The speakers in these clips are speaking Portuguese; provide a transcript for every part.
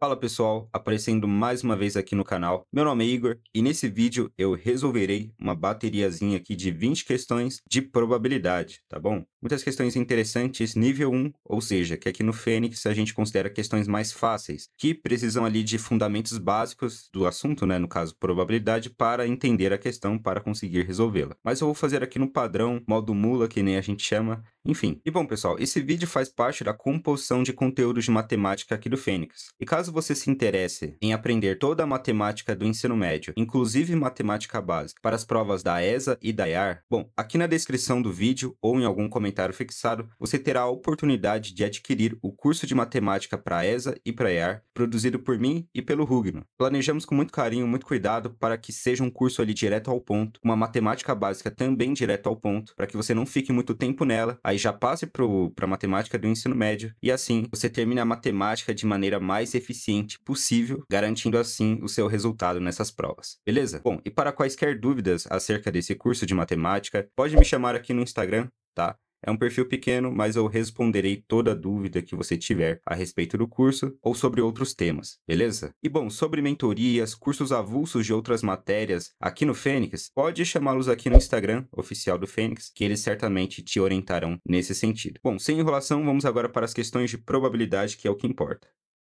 Fala pessoal, aparecendo mais uma vez aqui no canal. Meu nome é Igor e nesse vídeo eu resolverei uma bateriazinha aqui de 20 questões de probabilidade, tá bom? Muitas questões interessantes, nível 1, ou seja, que aqui no Fênix a gente considera questões mais fáceis, que precisam ali de fundamentos básicos do assunto, né, no caso probabilidade, para entender a questão, para conseguir resolvê-la. Mas eu vou fazer aqui no padrão, modo mula, que nem a gente chama, enfim. E bom pessoal, esse vídeo faz parte da composição de conteúdos de matemática aqui do Fênix. E caso você se interesse em aprender toda a matemática do ensino médio, inclusive matemática básica, para as provas da ESA e da IAR, bom, aqui na descrição do vídeo ou em algum comentário fixado, você terá a oportunidade de adquirir o curso de matemática para a ESA e para a IAR, produzido por mim e pelo Rugno. Planejamos com muito carinho, muito cuidado, para que seja um curso ali direto ao ponto, uma matemática básica também direto ao ponto, para que você não fique muito tempo nela, aí já passe para a matemática do ensino médio, e assim você termine a matemática de maneira mais eficiente possível, garantindo assim o seu resultado nessas provas. Beleza? Bom, e para quaisquer dúvidas acerca desse curso de matemática, pode me chamar aqui no Instagram, tá? É um perfil pequeno, mas eu responderei toda dúvida que você tiver a respeito do curso ou sobre outros temas, beleza? E bom, sobre mentorias, cursos avulsos de outras matérias aqui no Fênix, pode chamá-los aqui no Instagram oficial do Fênix, que eles certamente te orientarão nesse sentido. Bom, sem enrolação, vamos agora para as questões de probabilidade, que é o que importa.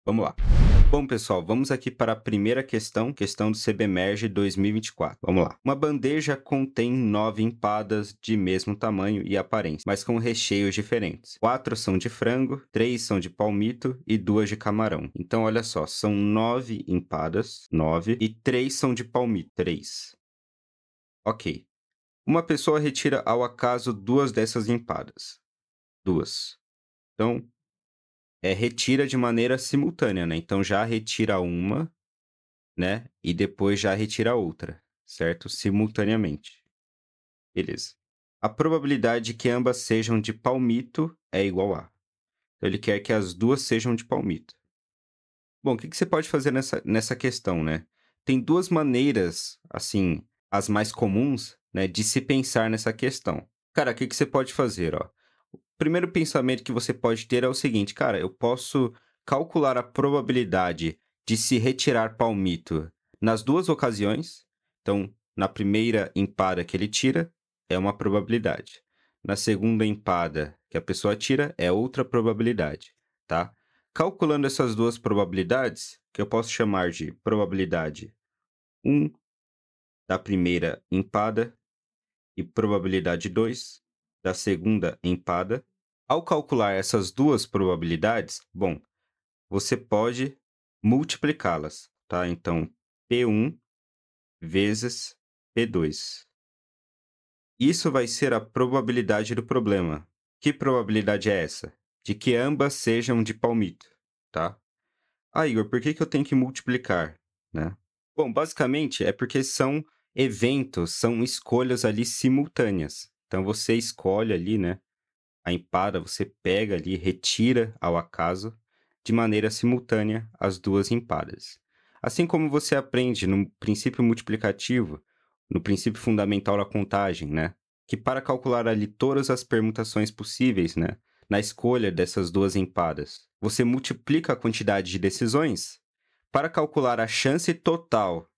Vamos lá. Bom, pessoal, vamos aqui para a primeira questão do CBMERGE 2024. Vamos lá. Uma bandeja contém 9 empadas de mesmo tamanho e aparência, mas com recheios diferentes. 4 são de frango, 3 são de palmito e 2 de camarão. Então, olha só, são 9 empadas, 9, e 3 são de palmito, 3. Ok. Uma pessoa retira ao acaso 2 dessas empadas. 2. Então, retira de maneira simultânea, né? Então, já retira uma, né? E depois já retira a outra, certo? Simultaneamente. Beleza. A probabilidade que ambas sejam de palmito é igual a. Então, ele quer que as duas sejam de palmito. Bom, o que você pode fazer nessa questão, né? Tem duas maneiras, assim, as mais comuns, né, de se pensar nessa questão. Cara, o que você pode fazer, ó? O primeiro pensamento que você pode ter é o seguinte, cara, eu posso calcular a probabilidade de se retirar palmito nas duas ocasiões. Então, na primeira empada que ele tira, é uma probabilidade. Na segunda empada que a pessoa tira, é outra probabilidade, tá? Calculando essas duas probabilidades, que eu posso chamar de probabilidade 1 da primeira empada e probabilidade 2 da segunda empada. Ao calcular essas duas probabilidades, bom, você pode multiplicá-las, tá? Então, P1 vezes P2. Isso vai ser a probabilidade do problema. Que probabilidade é essa? De que ambas sejam de palmito, tá? Ah, Igor, por que eu tenho que multiplicar, né? Bom, basicamente é porque são eventos, são escolhas ali simultâneas. Então, você escolhe ali, né? A empada, você pega ali, retira ao acaso, de maneira simultânea, as duas empadas. Assim como você aprende no princípio multiplicativo, no princípio fundamental da contagem, né? Que para calcular ali todas as permutações possíveis, né? Na escolha dessas duas empadas, você multiplica a quantidade de decisões. Para calcular a chance total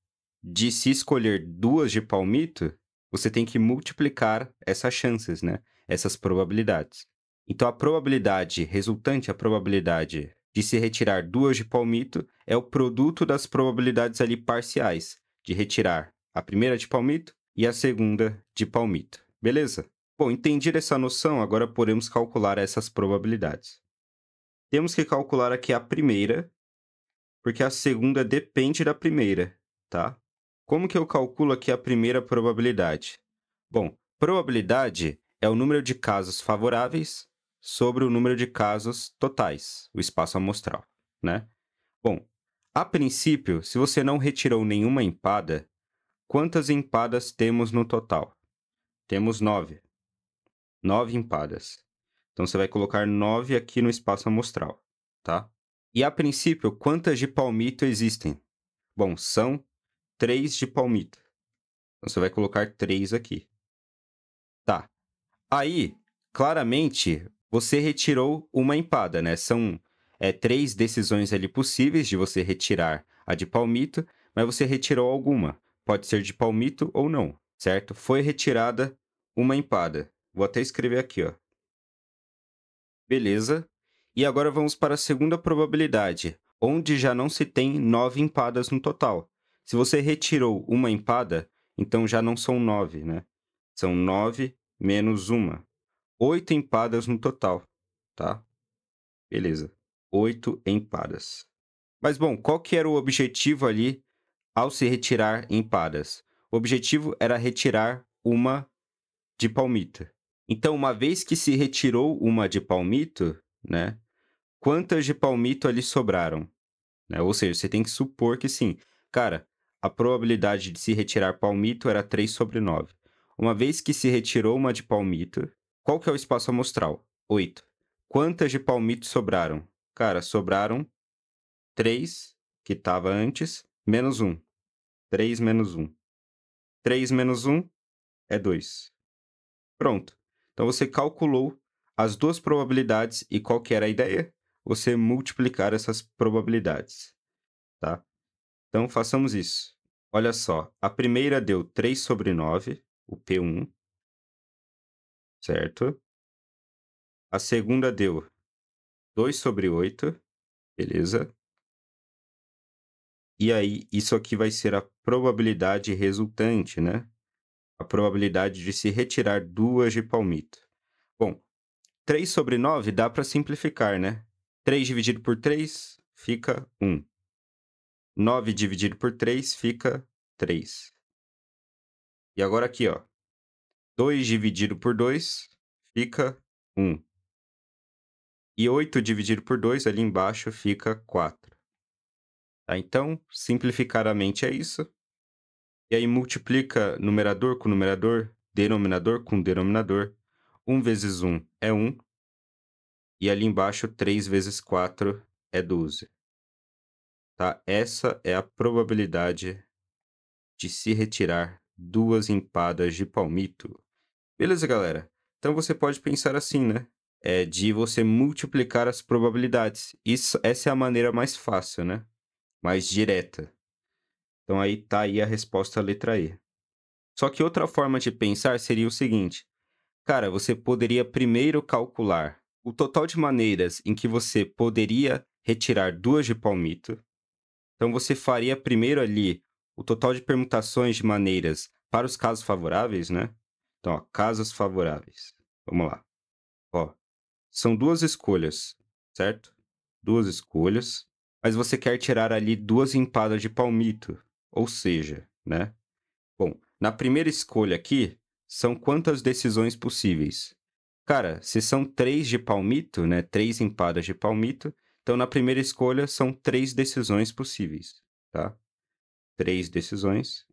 de se escolher duas de palmito, você tem que multiplicar essas chances, né? Essas probabilidades. Então, a probabilidade resultante, a probabilidade de se retirar duas de palmito, é o produto das probabilidades ali parciais, de retirar a primeira de palmito e a segunda de palmito. Beleza? Bom, entendida essa noção, agora podemos calcular essas probabilidades. Temos que calcular aqui a primeira, porque a segunda depende da primeira, tá? Como que eu calculo aqui a primeira probabilidade? Bom, probabilidade é o número de casos favoráveis sobre o número de casos totais, o espaço amostral, né? Bom, a princípio, se você não retirou nenhuma empada, quantas empadas temos no total? Temos 9. 9 empadas. Então, você vai colocar 9 aqui no espaço amostral, tá? E a princípio, quantas de palmito existem? Bom, são 3 de palmito. Então, você vai colocar 3 aqui. Tá. Aí, claramente, você retirou uma empada, né? três decisões ali possíveis de você retirar a de palmito, mas você retirou alguma. Pode ser de palmito ou não, certo? Foi retirada uma empada. Vou até escrever aqui, ó. Beleza. E agora vamos para a segunda probabilidade, onde já não se tem 9 empadas no total. Se você retirou uma empada, então já não são 9, né? São 9 menos uma. 8 empadas no total, tá? Beleza. 8 empadas. Mas, bom, qual que era o objetivo ali ao se retirar empadas? O objetivo era retirar uma de palmito. Então, uma vez que se retirou uma de palmito, né? Quantas de palmito ali sobraram? Né? Ou seja, você tem que supor que sim. Cara, a probabilidade de se retirar palmito era 3/9. Uma vez que se retirou uma de palmito, qual que é o espaço amostral? 8. Quantas de palmito sobraram? Cara, sobraram 3, que estava antes, menos 1. 3 menos 1. 3 menos 1 é 2. Pronto. Então, você calculou as duas probabilidades e qual que era a ideia? Você multiplicar essas probabilidades, tá? Então, façamos isso. Olha só, a primeira deu 3/9, o P1, certo? A segunda deu 2/8, beleza? E aí, isso aqui vai ser a probabilidade resultante, né? A probabilidade de se retirar 2 de palmito. Bom, 3/9 dá para simplificar, né? 3 dividido por 3 fica 1. 9 dividido por 3 fica 3. E agora aqui, ó. 2 dividido por 2 fica 1. E 8 dividido por 2 ali embaixo fica 4. Tá? Então, simplificadamente é isso. E aí multiplica numerador com numerador, denominador com denominador. 1 vezes 1 é 1. E ali embaixo, 3 vezes 4 é 12. Tá? Essa é a probabilidade de se retirar 2 empadas de palmito. Beleza, galera? Então você pode pensar assim, né? De você multiplicar as probabilidades. Essa é a maneira mais fácil, né? Mais direta. Então aí tá aí a resposta letra E. Só que outra forma de pensar seria o seguinte. Cara, você poderia primeiro calcular o total de maneiras em que você poderia retirar 2 de palmito. Então, você faria primeiro ali o total de permutações de maneiras para os casos favoráveis, né? Então, ó, casos favoráveis. Vamos lá. Ó, são 2 escolhas, certo? 2 escolhas, mas você quer tirar ali 2 empadas de palmito, ou seja, né? Bom, na primeira escolha aqui, são quantas decisões possíveis? Cara, se são 3 de palmito, né? 3 empadas de palmito, então na primeira escolha são 3 decisões possíveis, tá? 3 decisões.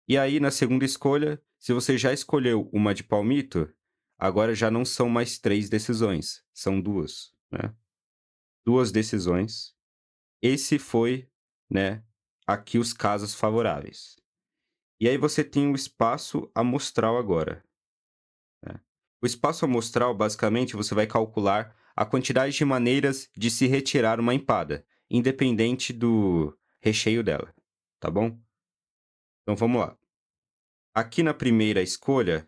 E aí, na segunda escolha, se você já escolheu uma de palmito, agora já não são mais 3 decisões, são 2, né? 2 decisões. Esse foi, né, aqui os casos favoráveis. E aí você tem o espaço amostral agora, né? O espaço amostral, basicamente, você vai calcular a quantidade de maneiras de se retirar uma empada, independente do recheio dela, tá bom? Então vamos lá. Aqui na primeira escolha,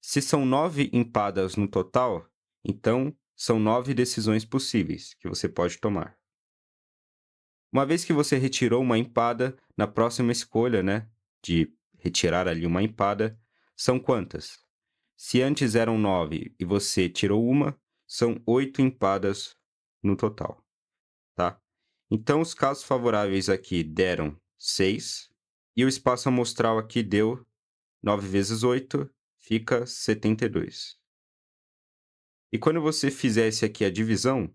se são 9 empadas no total, então são 9 decisões possíveis que você pode tomar. Uma vez que você retirou uma empada, na próxima escolha, né, de retirar ali uma empada, são quantas? Se antes eram 9 e você tirou uma, são 8 empadas no total, tá? Então, os casos favoráveis aqui deram 6, e o espaço amostral aqui deu 9 vezes 8, fica 72. E quando você fizesse aqui a divisão,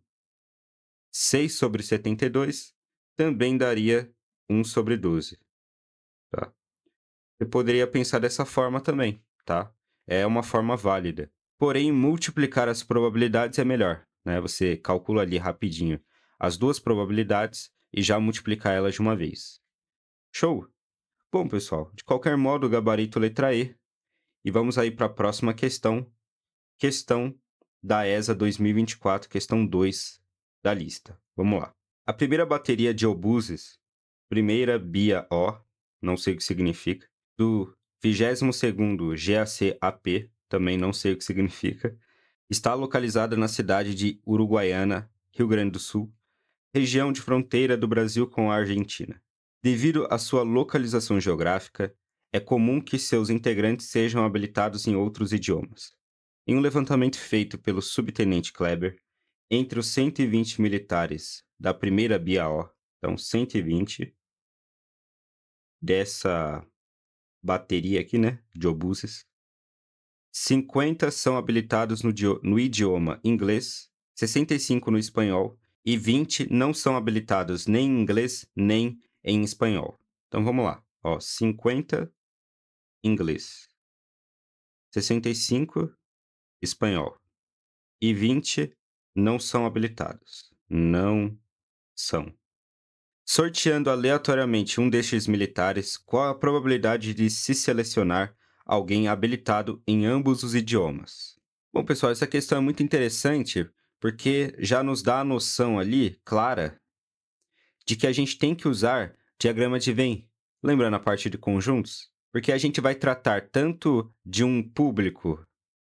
6/72 também daria 1/12, tá? Você poderia pensar dessa forma também, tá? É uma forma válida. Porém, multiplicar as probabilidades é melhor, né? Você calcula ali rapidinho as duas probabilidades e já multiplicar elas de uma vez. Show? Bom, pessoal, de qualquer modo, gabarito letra E. E vamos aí para a próxima questão. Questão da ESA 2024, questão 2 da lista. vamos lá. A primeira bateria de obuses, primeira BIA-O, não sei o que significa, do 22º GAC-AP, também não sei o que significa, está localizada na cidade de Uruguaiana, Rio Grande do Sul, região de fronteira do Brasil com a Argentina. Devido à sua localização geográfica, é comum que seus integrantes sejam habilitados em outros idiomas. Em um levantamento feito pelo subtenente Kleber, entre os 120 militares da primeira BIA-O, então 120 dessa bateria aqui, né, de obuses, 50 são habilitados no idioma inglês, 65 no espanhol e 20 não são habilitados nem em inglês nem em espanhol. Então vamos lá, ó, 50 inglês, 65 espanhol e 20 não são habilitados. Não são. Sorteando aleatoriamente um destes militares, qual a probabilidade de se selecionar alguém habilitado em ambos os idiomas? Bom, pessoal, essa questão é muito interessante porque já nos dá a noção ali, clara, de que a gente tem que usar diagrama de Venn. Lembrando a parte de conjuntos? Porque a gente vai tratar tanto de um público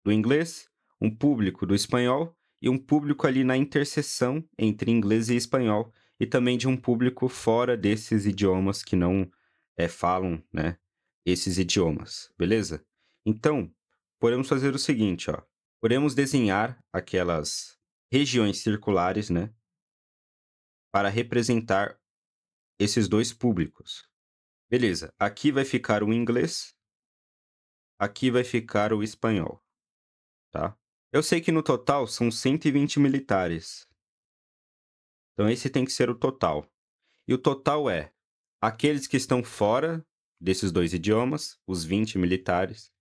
do inglês, um público do espanhol e um público ali na interseção entre inglês e espanhol, e também de um público fora desses idiomas que não falam, né, esses idiomas, beleza? Então, podemos fazer o seguinte, ó. Podemos desenhar aquelas regiões circulares, né, para representar esses dois públicos. Beleza, aqui vai ficar o inglês, aqui vai ficar o espanhol, tá? Eu sei que no total são 120 militares. Então, esse tem que ser o total. E o total é aqueles que estão fora desses dois idiomas, os 20 militares,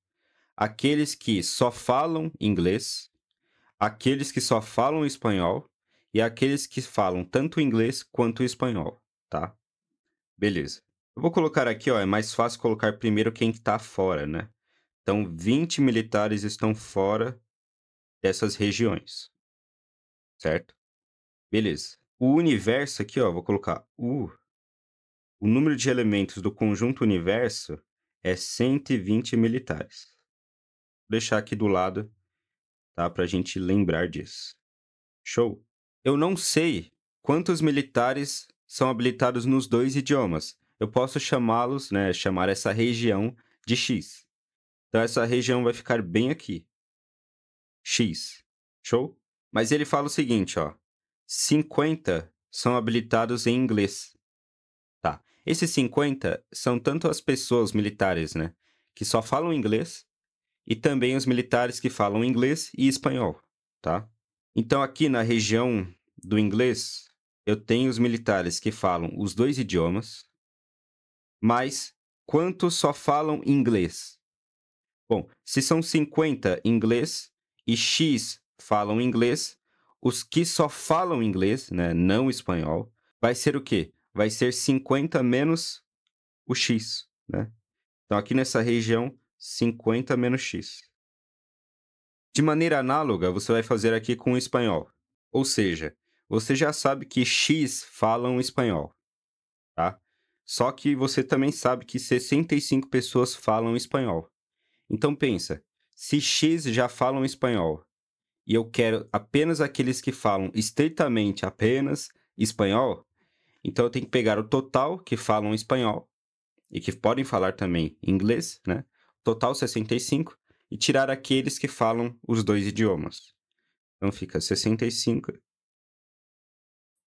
aqueles que só falam inglês, aqueles que só falam espanhol e aqueles que falam tanto inglês quanto espanhol, tá? Beleza. Eu vou colocar aqui, ó, é mais fácil colocar primeiro quem está fora, né? Então, 20 militares estão fora dessas regiões, certo? Beleza. O universo aqui, ó, vou colocar o número de elementos do conjunto universo é 120 militares. Vou deixar aqui do lado, tá? Pra gente lembrar disso. Show? Eu não sei quantos militares são habilitados nos dois idiomas. Eu posso chamá-los, né? Chamar essa região de X. Então, essa região vai ficar bem aqui. X. Show? Mas ele fala o seguinte, ó. 50 são habilitados em inglês. Tá. Esses 50 são tanto as pessoas militares, né, que só falam inglês, e também os militares que falam inglês e espanhol, tá? Então, aqui na região do inglês, eu tenho os militares que falam os dois idiomas, mas quantos só falam inglês? Bom, se são 50 inglês e X falam inglês, os que só falam inglês, né, não espanhol, vai ser o quê? Vai ser 50 menos o X, né? Então, aqui nessa região, 50 menos X. De maneira análoga, você vai fazer aqui com o espanhol. Ou seja, você já sabe que X falam espanhol, tá? Só que você também sabe que 65 pessoas falam espanhol. Então, pensa, se X já falam espanhol e eu quero apenas aqueles que falam estritamente apenas espanhol, então eu tenho que pegar o total que falam espanhol e que podem falar também inglês, né? Total 65, e tirar aqueles que falam os dois idiomas. Então fica 65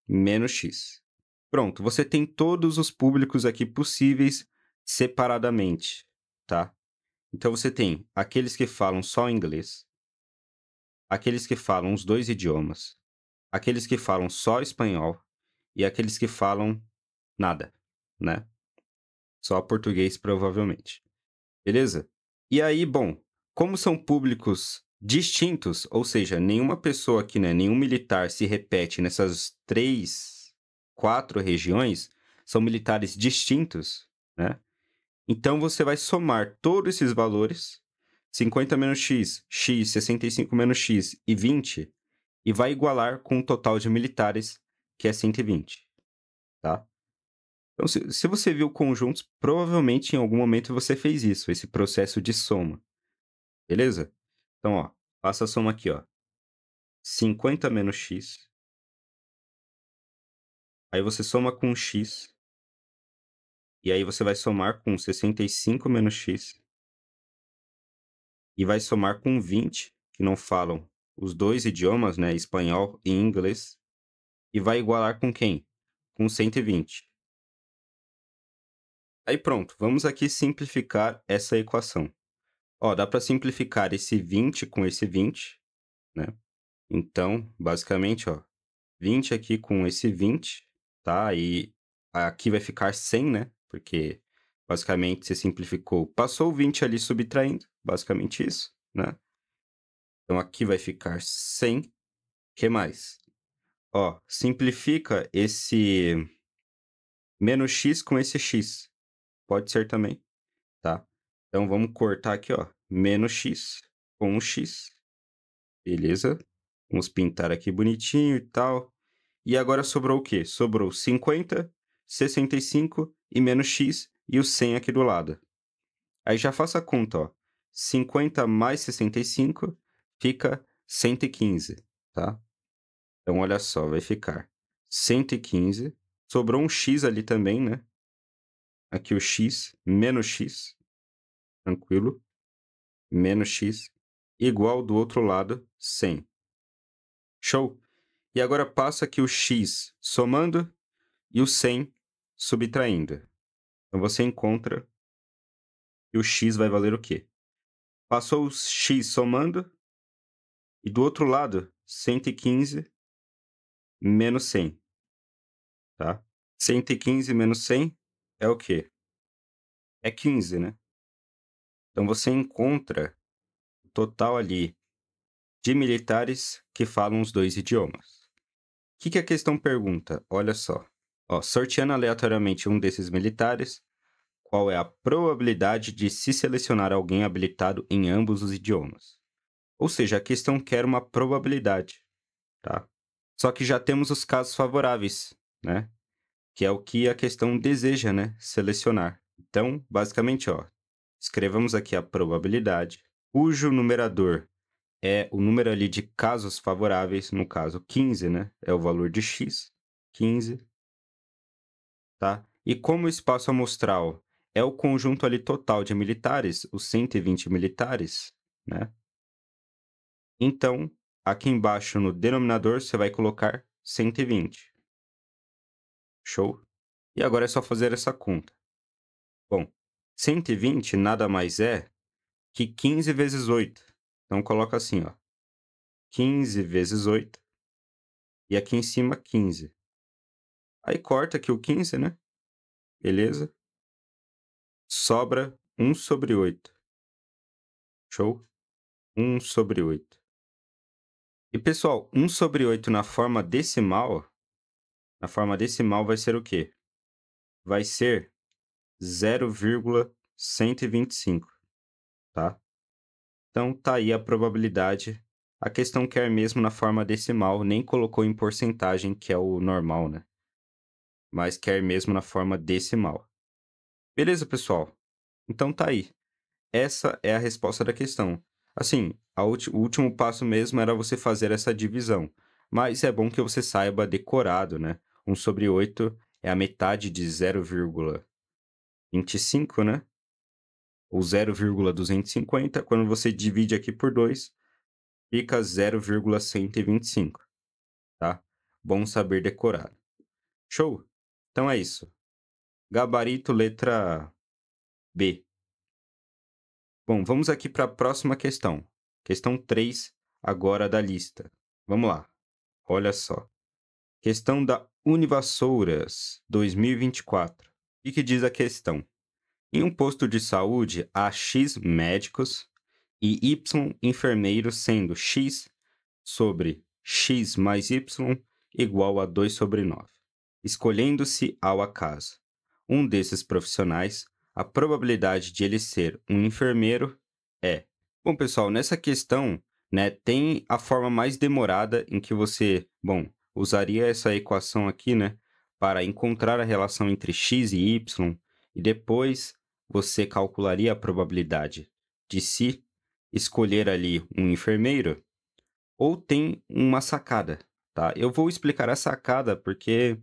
menos X. Pronto, você tem todos os públicos aqui possíveis separadamente, tá? Então você tem aqueles que falam só inglês, aqueles que falam os dois idiomas, aqueles que falam só espanhol e aqueles que falam nada, né? Só português, provavelmente. Beleza? E aí, bom, como são públicos distintos, ou seja, nenhuma pessoa aqui, né, nenhum militar se repete nessas 3, 4 regiões, são militares distintos, né? Então, você vai somar todos esses valores, 50 menos x, x, 65 menos x e 20, e vai igualar com o total de militares que é 120, tá? Então, se você viu conjuntos, provavelmente em algum momento você fez isso, esse processo de soma, beleza? Então, ó, faça a soma aqui, ó. 50 menos x, aí você soma com x, e aí você vai somar com 65 menos x, e vai somar com 20, que não falam os dois idiomas, né, espanhol e inglês, e vai igualar com quem? Com 120. Aí pronto, vamos aqui simplificar essa equação. Ó, dá para simplificar esse 20 com esse 20, né? Então, basicamente, ó, 20 aqui com esse 20, tá? E aqui vai ficar 100, né? Porque, basicamente, você simplificou. Passou o 20 ali subtraindo, basicamente isso, né? Então, aqui vai ficar 100. O que mais? Ó, simplifica esse menos x com esse x. Pode ser também, tá? Então, vamos cortar aqui, ó, menos x com o x. Beleza? Vamos pintar aqui bonitinho e tal. E agora sobrou o quê? Sobrou 50, 65 e menos x e o 100 aqui do lado. Aí já faça a conta, ó. 50 mais 65 fica 115, tá? Então, olha só, vai ficar 115. Sobrou um x ali também, né? Aqui o x, menos x, tranquilo. Menos x, igual do outro lado, 100. Show? E agora passa aqui o x somando e o 100 subtraindo. Então, você encontra que o x vai valer o quê? Passou o x somando e do outro lado, 115 menos 100, tá? 115 menos 100 é o quê? É 15, né? Então, você encontra o total ali de militares que falam os dois idiomas. O que a questão pergunta? Olha só. Ó, sorteando aleatoriamente um desses militares, qual é a probabilidade de se selecionar alguém habilitado em ambos os idiomas? Ou seja, a questão quer uma probabilidade, tá? Só que já temos os casos favoráveis, né? Que é o que a questão deseja, né? Selecionar. Então, basicamente, ó, escrevamos aqui a probabilidade, cujo numerador é o número ali de casos favoráveis, no caso 15, né? É o valor de x, 15, tá? E como o espaço amostral é o conjunto ali total de militares, os 120 militares, né? Então, aqui embaixo no denominador, você vai colocar 120. Show? E agora é só fazer essa conta. Bom, 120 nada mais é que 15 vezes 8. Então, coloca assim, ó. 15 vezes 8. E aqui em cima, 15. Aí corta aqui o 15, né? Beleza? Sobra 1 sobre 8. Show? 1 sobre 8. E, pessoal, 1 sobre 8 na forma decimal vai ser o quê? Vai ser 0,125, tá? Então, tá aí a probabilidade. A questão quer mesmo na forma decimal, nem colocou em porcentagem, que é o normal, né? Mas quer mesmo na forma decimal. Beleza, pessoal? Então, tá aí. Essa é a resposta da questão. Assim, o último passo mesmo era você fazer essa divisão. Mas é bom que você saiba decorado, né? 1 sobre 8 é a metade de 0,25, né? Ou 0,250. Quando você divide aqui por 2, fica 0,125, tá? Bom saber decorado. Show? Então é isso. Gabarito letra B. Bom, vamos aqui para a próxima questão. Questão 3, agora da lista. Vamos lá. Olha só. Questão da Univassouras 2024. O que diz a questão? Em um posto de saúde, há X médicos e Y enfermeiros, sendo X sobre X mais Y igual a 2 sobre 9. Escolhendo-se ao acaso um desses profissionais, a probabilidade de ele ser um enfermeiro é... Bom, pessoal, nessa questão, né, tem a forma mais demorada em que você... Bom, usaria essa equação aqui, né, para encontrar a relação entre x e y, e depois você calcularia a probabilidade de se escolher ali um enfermeiro, ou tem uma sacada, tá? Eu vou explicar a sacada porque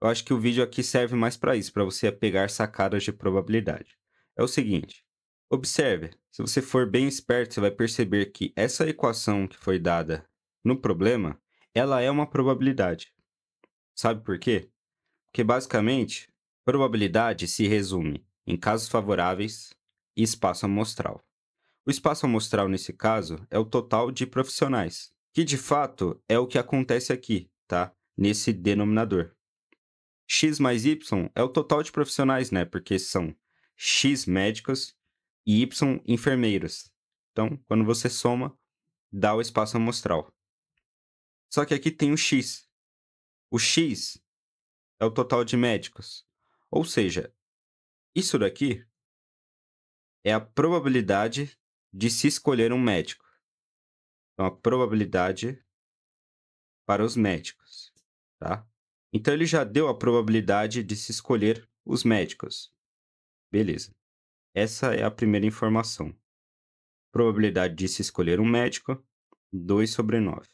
eu acho que o vídeo aqui serve mais para isso, para você pegar sacadas de probabilidade. É o seguinte, observe, se você for bem esperto, você vai perceber que essa equação que foi dada no problema, ela é uma probabilidade. Sabe por quê? Porque basicamente, probabilidade se resume em casos favoráveis e espaço amostral. O espaço amostral, nesse caso, é o total de profissionais, que de fato é o que acontece aqui, tá? Nesse denominador. X mais Y é o total de profissionais, né? Porque são X médicos e Y enfermeiros. Então, quando você soma, dá o espaço amostral. Só que aqui tem o X. O X é o total de médicos. Ou seja, isso daqui é a probabilidade de se escolher um médico. Então, a probabilidade para os médicos, tá? Então, ele já deu a probabilidade de se escolher os médicos. Beleza. Essa é a primeira informação. Probabilidade de se escolher um médico, 2/9.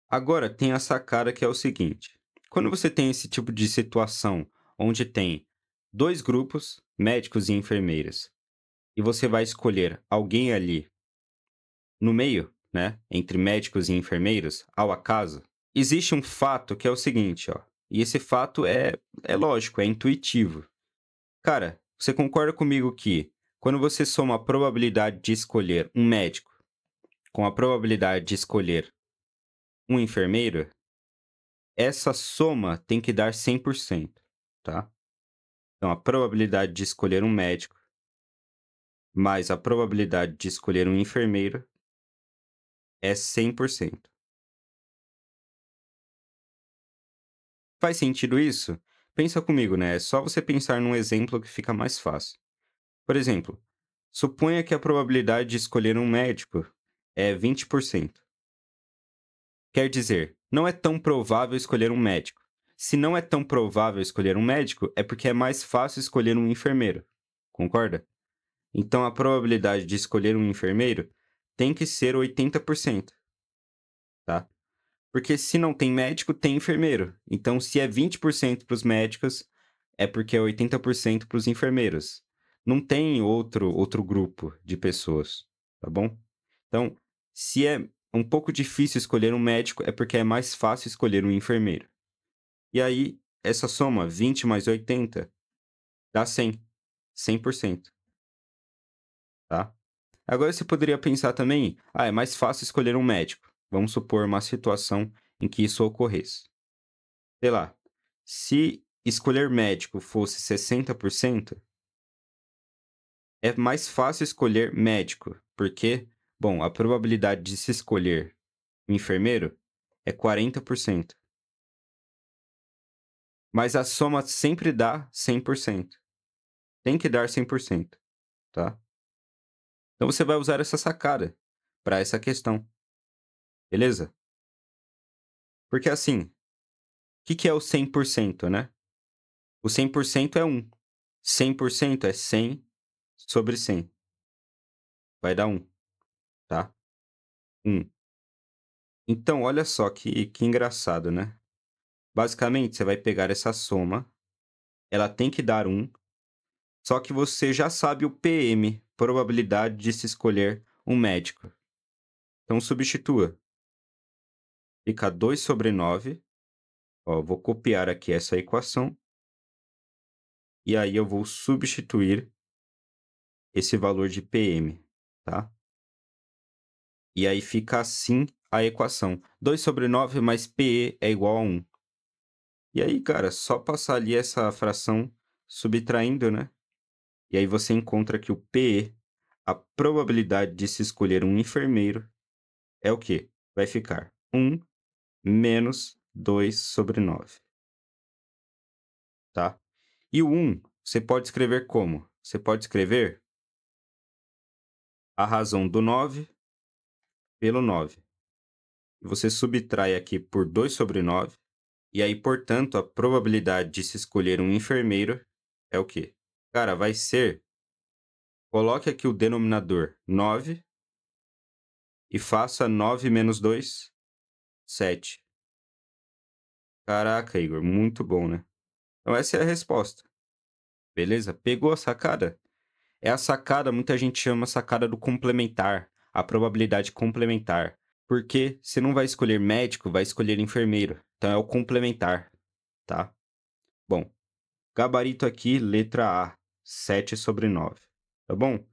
Agora, tem a sacada que é o seguinte. Quando você tem esse tipo de situação, onde tem dois grupos, médicos e enfermeiras, e você vai escolher alguém ali no meio, né, entre médicos e enfermeiros, ao acaso, existe um fato que é o seguinte, ó. E esse fato é lógico, é intuitivo. Cara, você concorda comigo que quando você soma a probabilidade de escolher um médico com a probabilidade de escolher um enfermeiro, essa soma tem que dar 100%, tá? Então, a probabilidade de escolher um médico mais a probabilidade de escolher um enfermeiro é 100%. Faz sentido isso? Pensa comigo, né? É só você pensar num exemplo que fica mais fácil. Por exemplo, suponha que a probabilidade de escolher um médico é 20%. Quer dizer, não é tão provável escolher um médico. Se não é tão provável escolher um médico, é porque é mais fácil escolher um enfermeiro. Concorda? Então, a probabilidade de escolher um enfermeiro tem que ser 80%, tá? Porque se não tem médico, tem enfermeiro. Então, se é 20% para os médicos, é porque é 80% para os enfermeiros. Não tem outro grupo de pessoas, tá bom? Então, se é um pouco difícil escolher um médico, é porque é mais fácil escolher um enfermeiro. E aí, essa soma, 20 mais 80, dá 100. 100%, tá? Agora você poderia pensar também, é mais fácil escolher um médico. Vamos supor uma situação em que isso ocorresse. Sei lá, se escolher médico fosse 60%, é mais fácil escolher médico, porque, bom, a probabilidade de se escolher um enfermeiro é 40%. Mas a soma sempre dá 100%. Tem que dar 100%, tá? Então você vai usar essa sacada para essa questão, beleza? Porque assim, o que é o 100%, né? O 100% é 1. 100% é 100 sobre 100. Vai dar 1, tá? 1. Então, olha só que engraçado, né? Basicamente, você vai pegar essa soma, ela tem que dar 1, só que você já sabe o PM, probabilidade de se escolher um médico. Então, substitua. Fica 2/9. Ó, vou copiar aqui essa equação. E aí eu vou substituir esse valor de PM, tá? E aí fica assim a equação. 2/9 mais PE é igual a 1. E aí, cara, só passar ali essa fração subtraindo, né? E aí você encontra que o PE, a probabilidade de se escolher um enfermeiro, é o quê? Vai ficar 1 menos 2/9, tá? E o 1, você pode escrever como? Você pode escrever a razão do 9 pelo 9. você subtrai aqui por 2 sobre 9, e aí, portanto, a probabilidade de se escolher um enfermeiro é o quê? Cara, vai ser, coloque aqui o denominador 9 e faça 9 menos 2, 7. Caraca, Igor, muito bom, né? Então essa é a resposta, beleza? Pegou a sacada? É a sacada, muita gente chama sacada do complementar, a probabilidade complementar. Porque você não vai escolher médico, vai escolher enfermeiro. Então é o complementar, tá? Bom, gabarito aqui, letra A, 7 sobre 9, tá bom?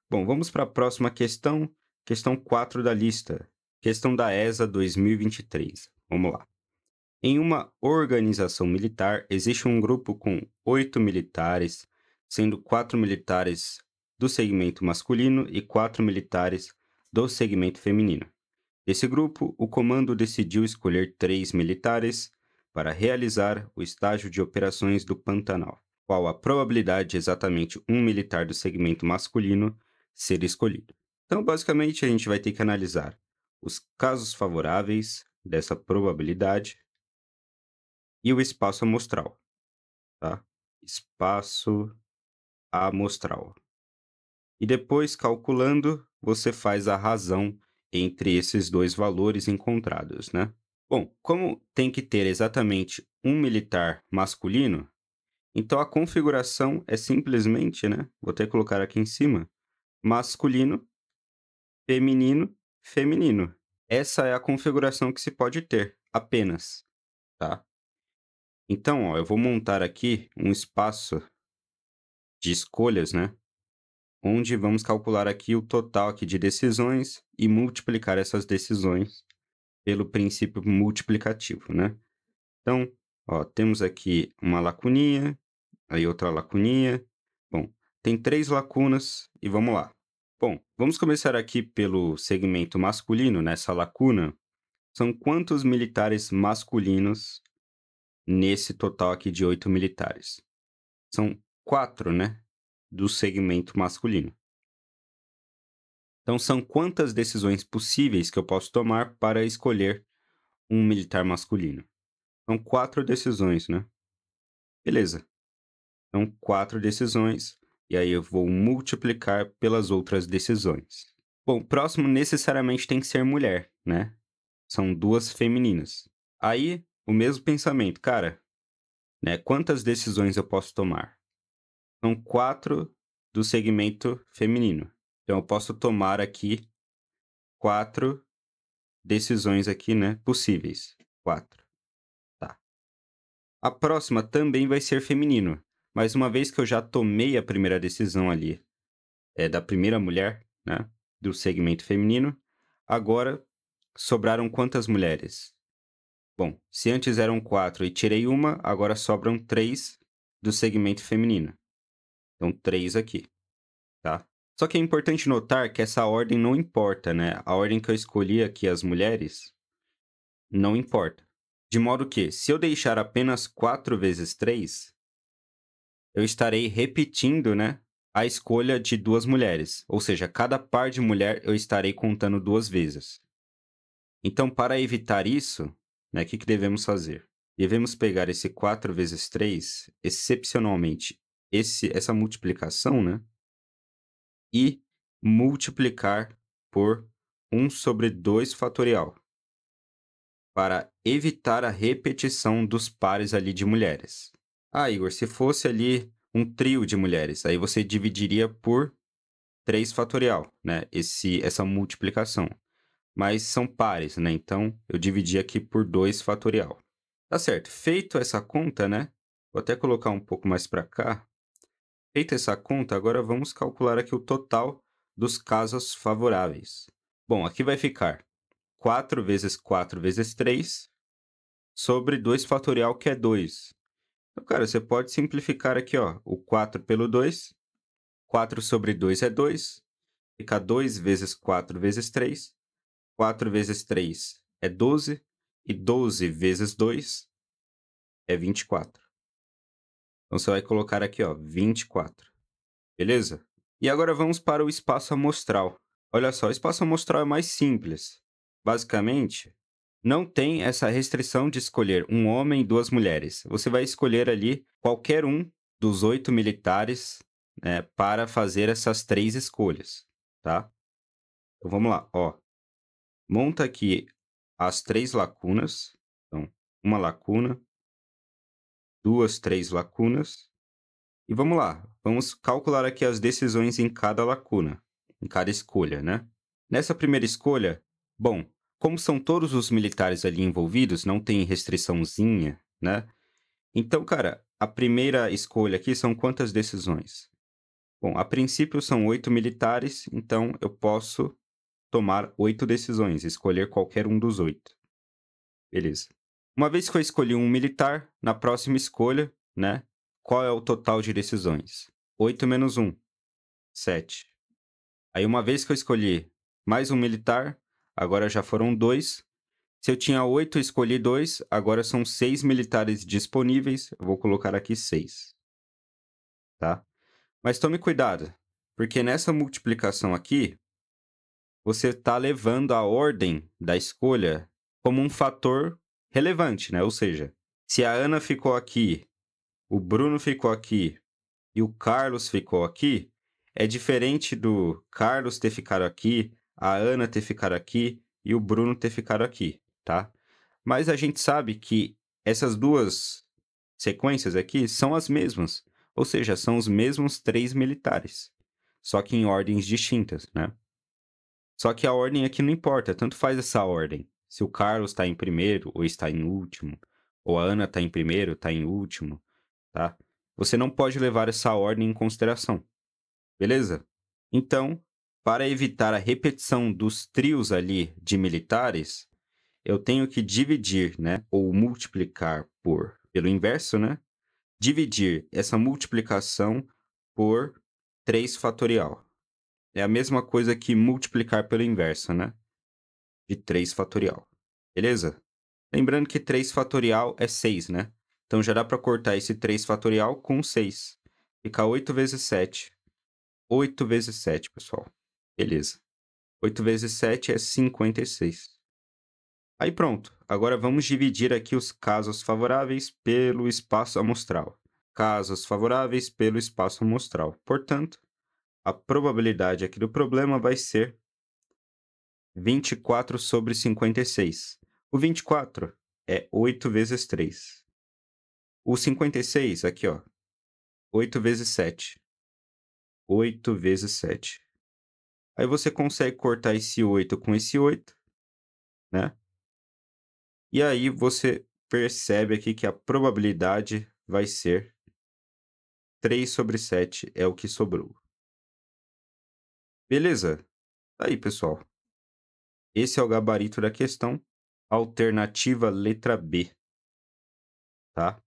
Bom, vamos para a próxima questão, questão 4 da lista. Questão da ESA 2023. Vamos lá. Em uma organização militar, existe um grupo com 8 militares, sendo 4 militares do segmento masculino e 4 militares do segmento feminino. Desse grupo, o comando decidiu escolher 3 militares para realizar o estágio de operações do Pantanal. Qual a probabilidade de exatamente um militar do segmento masculino ser escolhido? Então, basicamente, a gente vai ter que analisar os casos favoráveis dessa probabilidade e o espaço amostral, tá? Espaço amostral. E depois, calculando, você faz a razão entre esses dois valores encontrados, né? Bom, como tem que ter exatamente um militar masculino, então a configuração é simplesmente, né? Vou até colocar aqui em cima, masculino, feminino, feminino. Essa é a configuração que se pode ter, apenas, tá? Então, ó, eu vou montar aqui um espaço de escolhas, né? Onde vamos calcular aqui o total aqui de decisões e multiplicar essas decisões pelo princípio multiplicativo, né? Então, ó, temos aqui uma lacuninha, aí outra lacuninha. Bom, tem 3 lacunas e vamos lá. Bom, vamos começar aqui pelo segmento masculino, nessa lacuna. São quantos militares masculinos nesse total aqui de 8 militares? São 4, né? Do segmento masculino. Então, são quantas decisões possíveis que eu posso tomar para escolher um militar masculino? São 4 decisões, né? Beleza. Então, 4 decisões, e aí eu vou multiplicar pelas outras decisões. Bom, próximo necessariamente tem que ser mulher, né? São 2 femininas. Aí, o mesmo pensamento, cara, né? Quantas decisões eu posso tomar? São 4 do segmento feminino. Então, eu posso tomar aqui 4 decisões aqui, né? Possíveis. 4. Tá. A próxima também vai ser feminino. Mas uma vez que eu já tomei a primeira decisão ali, da primeira mulher, né? Do segmento feminino, agora sobraram quantas mulheres? Bom, se antes eram 4 e tirei uma, agora sobram 3 do segmento feminino. Então, 3 aqui, tá? Só que é importante notar que essa ordem não importa, né? A ordem que eu escolhi aqui, as mulheres, não importa. De modo que, se eu deixar apenas 4 vezes 3, eu estarei repetindo, né, a escolha de 2 mulheres. Ou seja, cada par de mulher eu estarei contando 2 vezes. Então, para evitar isso, né, o que devemos fazer? Devemos pegar esse 4 vezes 3, excepcionalmente, essa multiplicação, né, e multiplicar por 1 sobre 2 fatorial, para evitar a repetição dos pares ali de mulheres. Ah, Igor, se fosse ali um trio de mulheres, aí você dividiria por 3 fatorial, né, essa multiplicação. Mas são pares, né, então eu dividi aqui por 2 fatorial. Tá certo, feito essa conta, né, vou até colocar um pouco mais para cá. Feita essa conta, agora vamos calcular aqui o total dos casos favoráveis. Bom, aqui vai ficar 4 vezes 4 vezes 3 sobre 2 fatorial, que é 2. Então, cara, você pode simplificar aqui, ó, o 4 pelo 2. 4 sobre 2 é 2. Fica 2 vezes 4 vezes 3. 4 vezes 3 é 12. E 12 vezes 2 é 24. Então, você vai colocar aqui, ó, 24. Beleza? E agora vamos para o espaço amostral. Olha só, o espaço amostral é mais simples. Basicamente, não tem essa restrição de escolher um homem e 2 mulheres. Você vai escolher ali qualquer um dos 8 militares, né, para fazer essas 3 escolhas, tá? Então vamos lá, ó. Monta aqui as 3 lacunas. Então, uma lacuna, 2, 3 lacunas. E vamos lá, vamos calcular aqui as decisões em cada lacuna, em cada escolha, né? Nessa primeira escolha, bom, como são todos os militares ali envolvidos, não tem restriçãozinha, né? Então, cara, a primeira escolha aqui são quantas decisões? Bom, a princípio são 8 militares, então eu posso tomar 8 decisões, escolher qualquer um dos 8. Beleza. Uma vez que eu escolhi um militar, na próxima escolha, né? Qual é o total de decisões? 8 menos 1, 7. Aí, uma vez que eu escolhi mais um militar, agora já foram 2. Se eu tinha 8, escolhi 2, agora são 6 militares disponíveis. Eu vou colocar aqui 6, tá? Mas tome cuidado, porque nessa multiplicação aqui, você está levando a ordem da escolha como um fator relevante, né? Ou seja, se a Ana ficou aqui, o Bruno ficou aqui e o Carlos ficou aqui, é diferente do Carlos ter ficado aqui, a Ana ter ficado aqui e o Bruno ter ficado aqui, tá? Mas a gente sabe que essas duas sequências aqui são as mesmas, ou seja, são os mesmos 3 militares, só que em ordens distintas, né? Só que a ordem aqui não importa, tanto faz essa ordem. Se o Carlos está em primeiro ou está em último, ou a Ana está em primeiro, está em último, tá? Você não pode levar essa ordem em consideração, beleza? Então, para evitar a repetição dos trios ali de militares, eu tenho que dividir, né, ou multiplicar pelo inverso, né? Dividir essa multiplicação por 3 fatorial. É a mesma coisa que multiplicar pelo inverso, né? De 3 fatorial. Beleza? Lembrando que 3 fatorial é 6, né? Então já dá para cortar esse 3 fatorial com 6. Fica 8 vezes 7. 8 vezes 7, pessoal. Beleza. 8 vezes 7 é 56. Aí pronto. Agora vamos dividir aqui os casos favoráveis pelo espaço amostral. Casos favoráveis pelo espaço amostral. Portanto, a probabilidade aqui do problema vai ser 24 sobre 56. O 24 é 8 vezes 3. O 56, aqui, ó, 8 vezes 7. 8 vezes 7. Aí você consegue cortar esse 8 com esse 8, né? E aí você percebe aqui que a probabilidade vai ser 3 sobre 7 é o que sobrou. Beleza? Aí, pessoal. Esse é o gabarito da questão. Alternativa letra B, tá?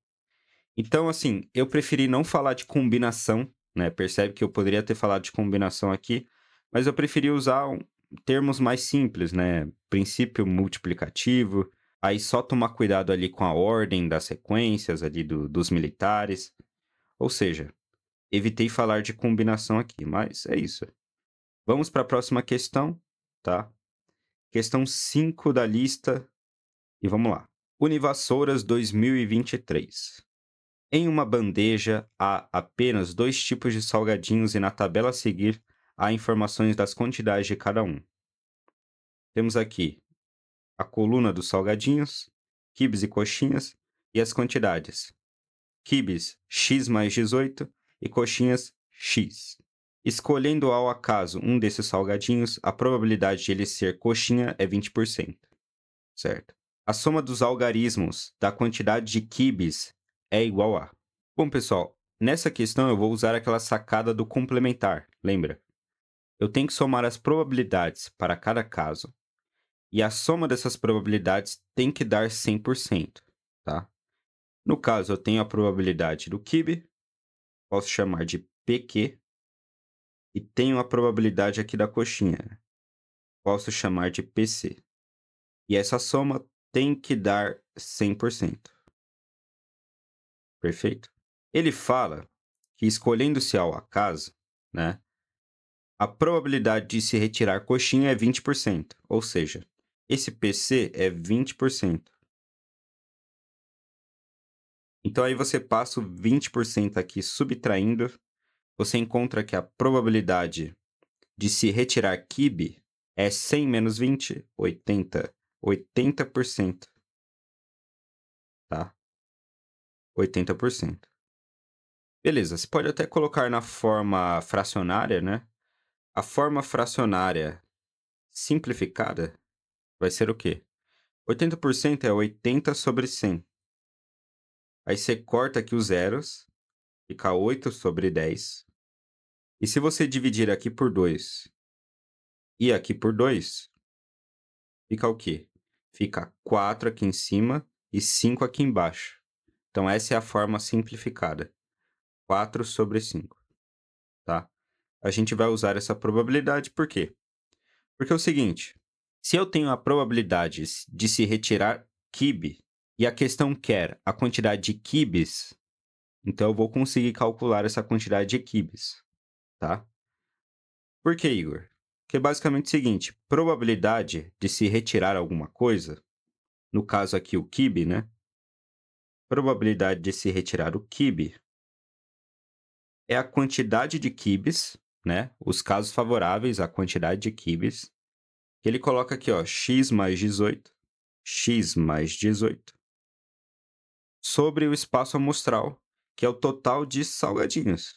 Então, assim, eu preferi não falar de combinação, né? Percebe que eu poderia ter falado de combinação aqui, mas eu preferi usar termos mais simples, né? Princípio multiplicativo, aí só tomar cuidado ali com a ordem das sequências ali dos militares. Ou seja, evitei falar de combinação aqui, mas é isso. Vamos para a próxima questão, tá? Questão 5 da lista, e vamos lá. Univassouras 2023. Em uma bandeja há apenas 2 tipos de salgadinhos e na tabela a seguir há informações das quantidades de cada um. Temos aqui a coluna dos salgadinhos, quibes e coxinhas, e as quantidades. Quibes x mais 18 e coxinhas x. Escolhendo ao acaso um desses salgadinhos, a probabilidade de ele ser coxinha é 20%, certo? A soma dos algarismos da quantidade de quibes é igual a... Bom, pessoal, nessa questão eu vou usar aquela sacada do complementar, lembra? Eu tenho que somar as probabilidades para cada caso, e a soma dessas probabilidades tem que dar 100%, tá? No caso, eu tenho a probabilidade do quibe, posso chamar de PQ, e tenho a probabilidade aqui da coxinha, posso chamar de PC. E essa soma tem que dar 100%. Perfeito? Ele fala que escolhendo-se ao acaso, né, a probabilidade de se retirar coxinha é 20%, ou seja, Esse PC é 20%. Então, aí você passa o 20% aqui subtraindo, você encontra que a probabilidade de se retirar quibe é 100 menos 20, 80. 80%, tá? 80%. Beleza, você pode até colocar na forma fracionária, né? A forma fracionária simplificada vai ser o quê? 80% é 80 sobre 100. Aí você corta aqui os zeros, fica 8 sobre 10. E se você dividir aqui por 2 e aqui por 2, fica o quê? Fica 4 aqui em cima e 5 aqui embaixo. Então, essa é a forma simplificada. 4 sobre 5, tá? A gente vai usar essa probabilidade por quê? Porque é o seguinte, se eu tenho a probabilidade de se retirar quibe e a questão quer a quantidade de quibes, então eu vou conseguir calcular essa quantidade de quibes, tá? Por que, Igor? Porque é basicamente o seguinte, probabilidade de se retirar alguma coisa, no caso aqui o quibe, né? Probabilidade de se retirar o quibe é a quantidade de quibes, né? Os casos favoráveis à quantidade de quibes. Ele coloca aqui, ó, x mais 18, x mais 18, sobre o espaço amostral, que é o total de salgadinhos.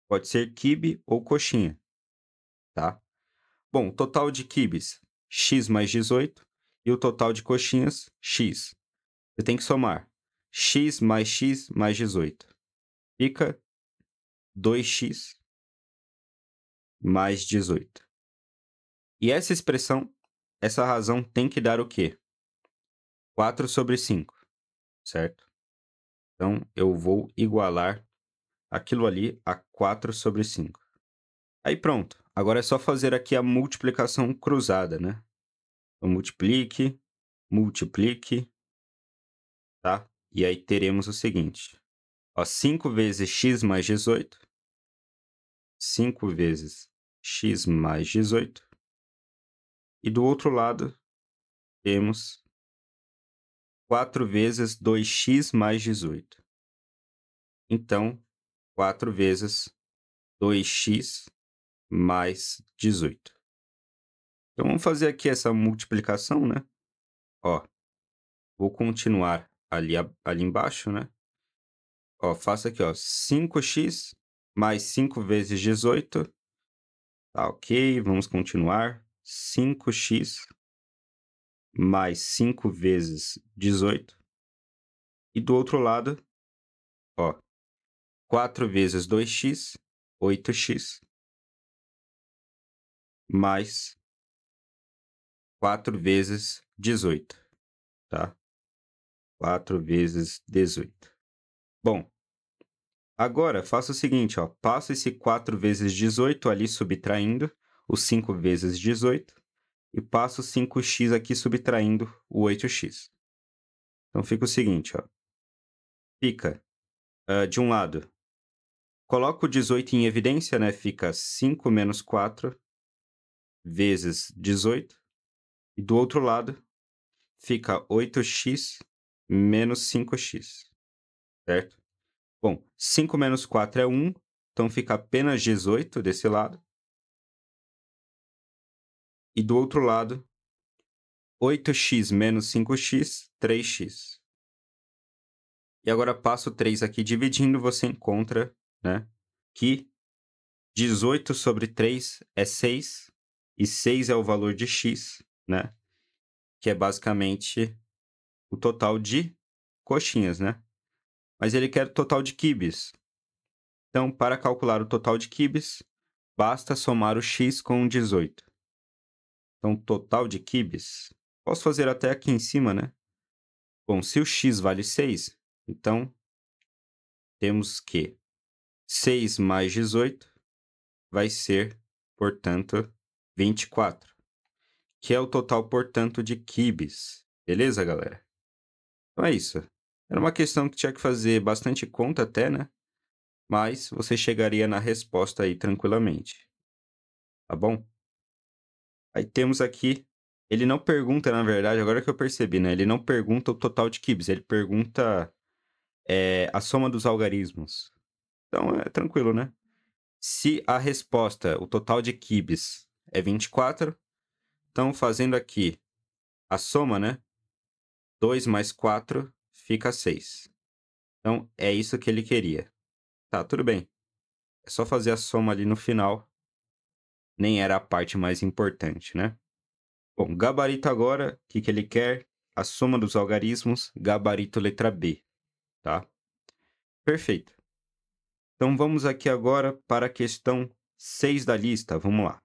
Pode ser quibe ou coxinha, tá? Bom, total de quibes, x mais 18, e o total de coxinhas, x. Você tem que somar x mais 18. Fica 2x mais 18. E essa expressão, essa razão tem que dar o quê? 4 sobre 5, certo? Então, eu vou igualar aquilo ali a 4 sobre 5. Aí pronto. Agora é só fazer aqui a multiplicação cruzada, né? Então, multiplique, multiplique, tá? E aí teremos o seguinte. Ó, 5 vezes x mais 18. 5 vezes x mais 18. E do outro lado, temos 4 vezes 2x mais 18. Então, 4 vezes 2x mais 18. Então, vamos fazer aqui essa multiplicação, né? Ó, vou continuar ali embaixo, né? Ó, faço aqui, ó, 5x mais 5 vezes 18. Tá, ok, vamos continuar. 5x mais 5 vezes 18. E do outro lado, ó, 4 vezes 2x, 8x, mais 4 vezes 18, tá? 4 vezes 18. Bom, agora faça o seguinte, ó, passo esse 4 vezes 18 ali subtraindo o 5 vezes 18 e passo 5x aqui subtraindo o 8x. Então fica o seguinte, ó, fica de um lado, coloco o 18 em evidência, né? Fica 5 menos 4 vezes 18. E do outro lado, fica 8x menos 5x, certo? Bom, 5 menos 4 é 1, então fica apenas 18 desse lado. E do outro lado, 8x menos 5x, 3x. E agora passo 3 aqui dividindo, você encontra, né, que 18 sobre 3 é 6, e 6 é o valor de x, né, que é basicamente o total de coxinhas, né? Mas ele quer o total de quibes. Então, para calcular o total de quibes, basta somar o x com 18. Então, total de quibes, posso fazer até aqui em cima, né? Bom, se o x vale 6, então temos que 6 mais 18 vai ser, portanto, 24, que é o total, portanto, de quibes. Beleza, galera? Então é isso. Era uma questão que tinha que fazer bastante conta até, né? Mas você chegaria na resposta aí tranquilamente. Tá bom? Aí temos aqui Ele não pergunta, na verdade, agora que eu percebi, né? Ele não pergunta o total de qubits, ele pergunta a soma dos algarismos. Então é tranquilo, né? Se a resposta, o total de qubits é 24, então fazendo aqui a soma, né? 2 mais 4 fica 6. Então é isso que ele queria. Tá, tudo bem. É só fazer a soma ali no final. Nem era a parte mais importante, né? Bom, gabarito agora, o que ele quer? A soma dos algarismos, gabarito letra B, tá? Perfeito. Então vamos aqui agora para a questão 6 da lista, vamos lá.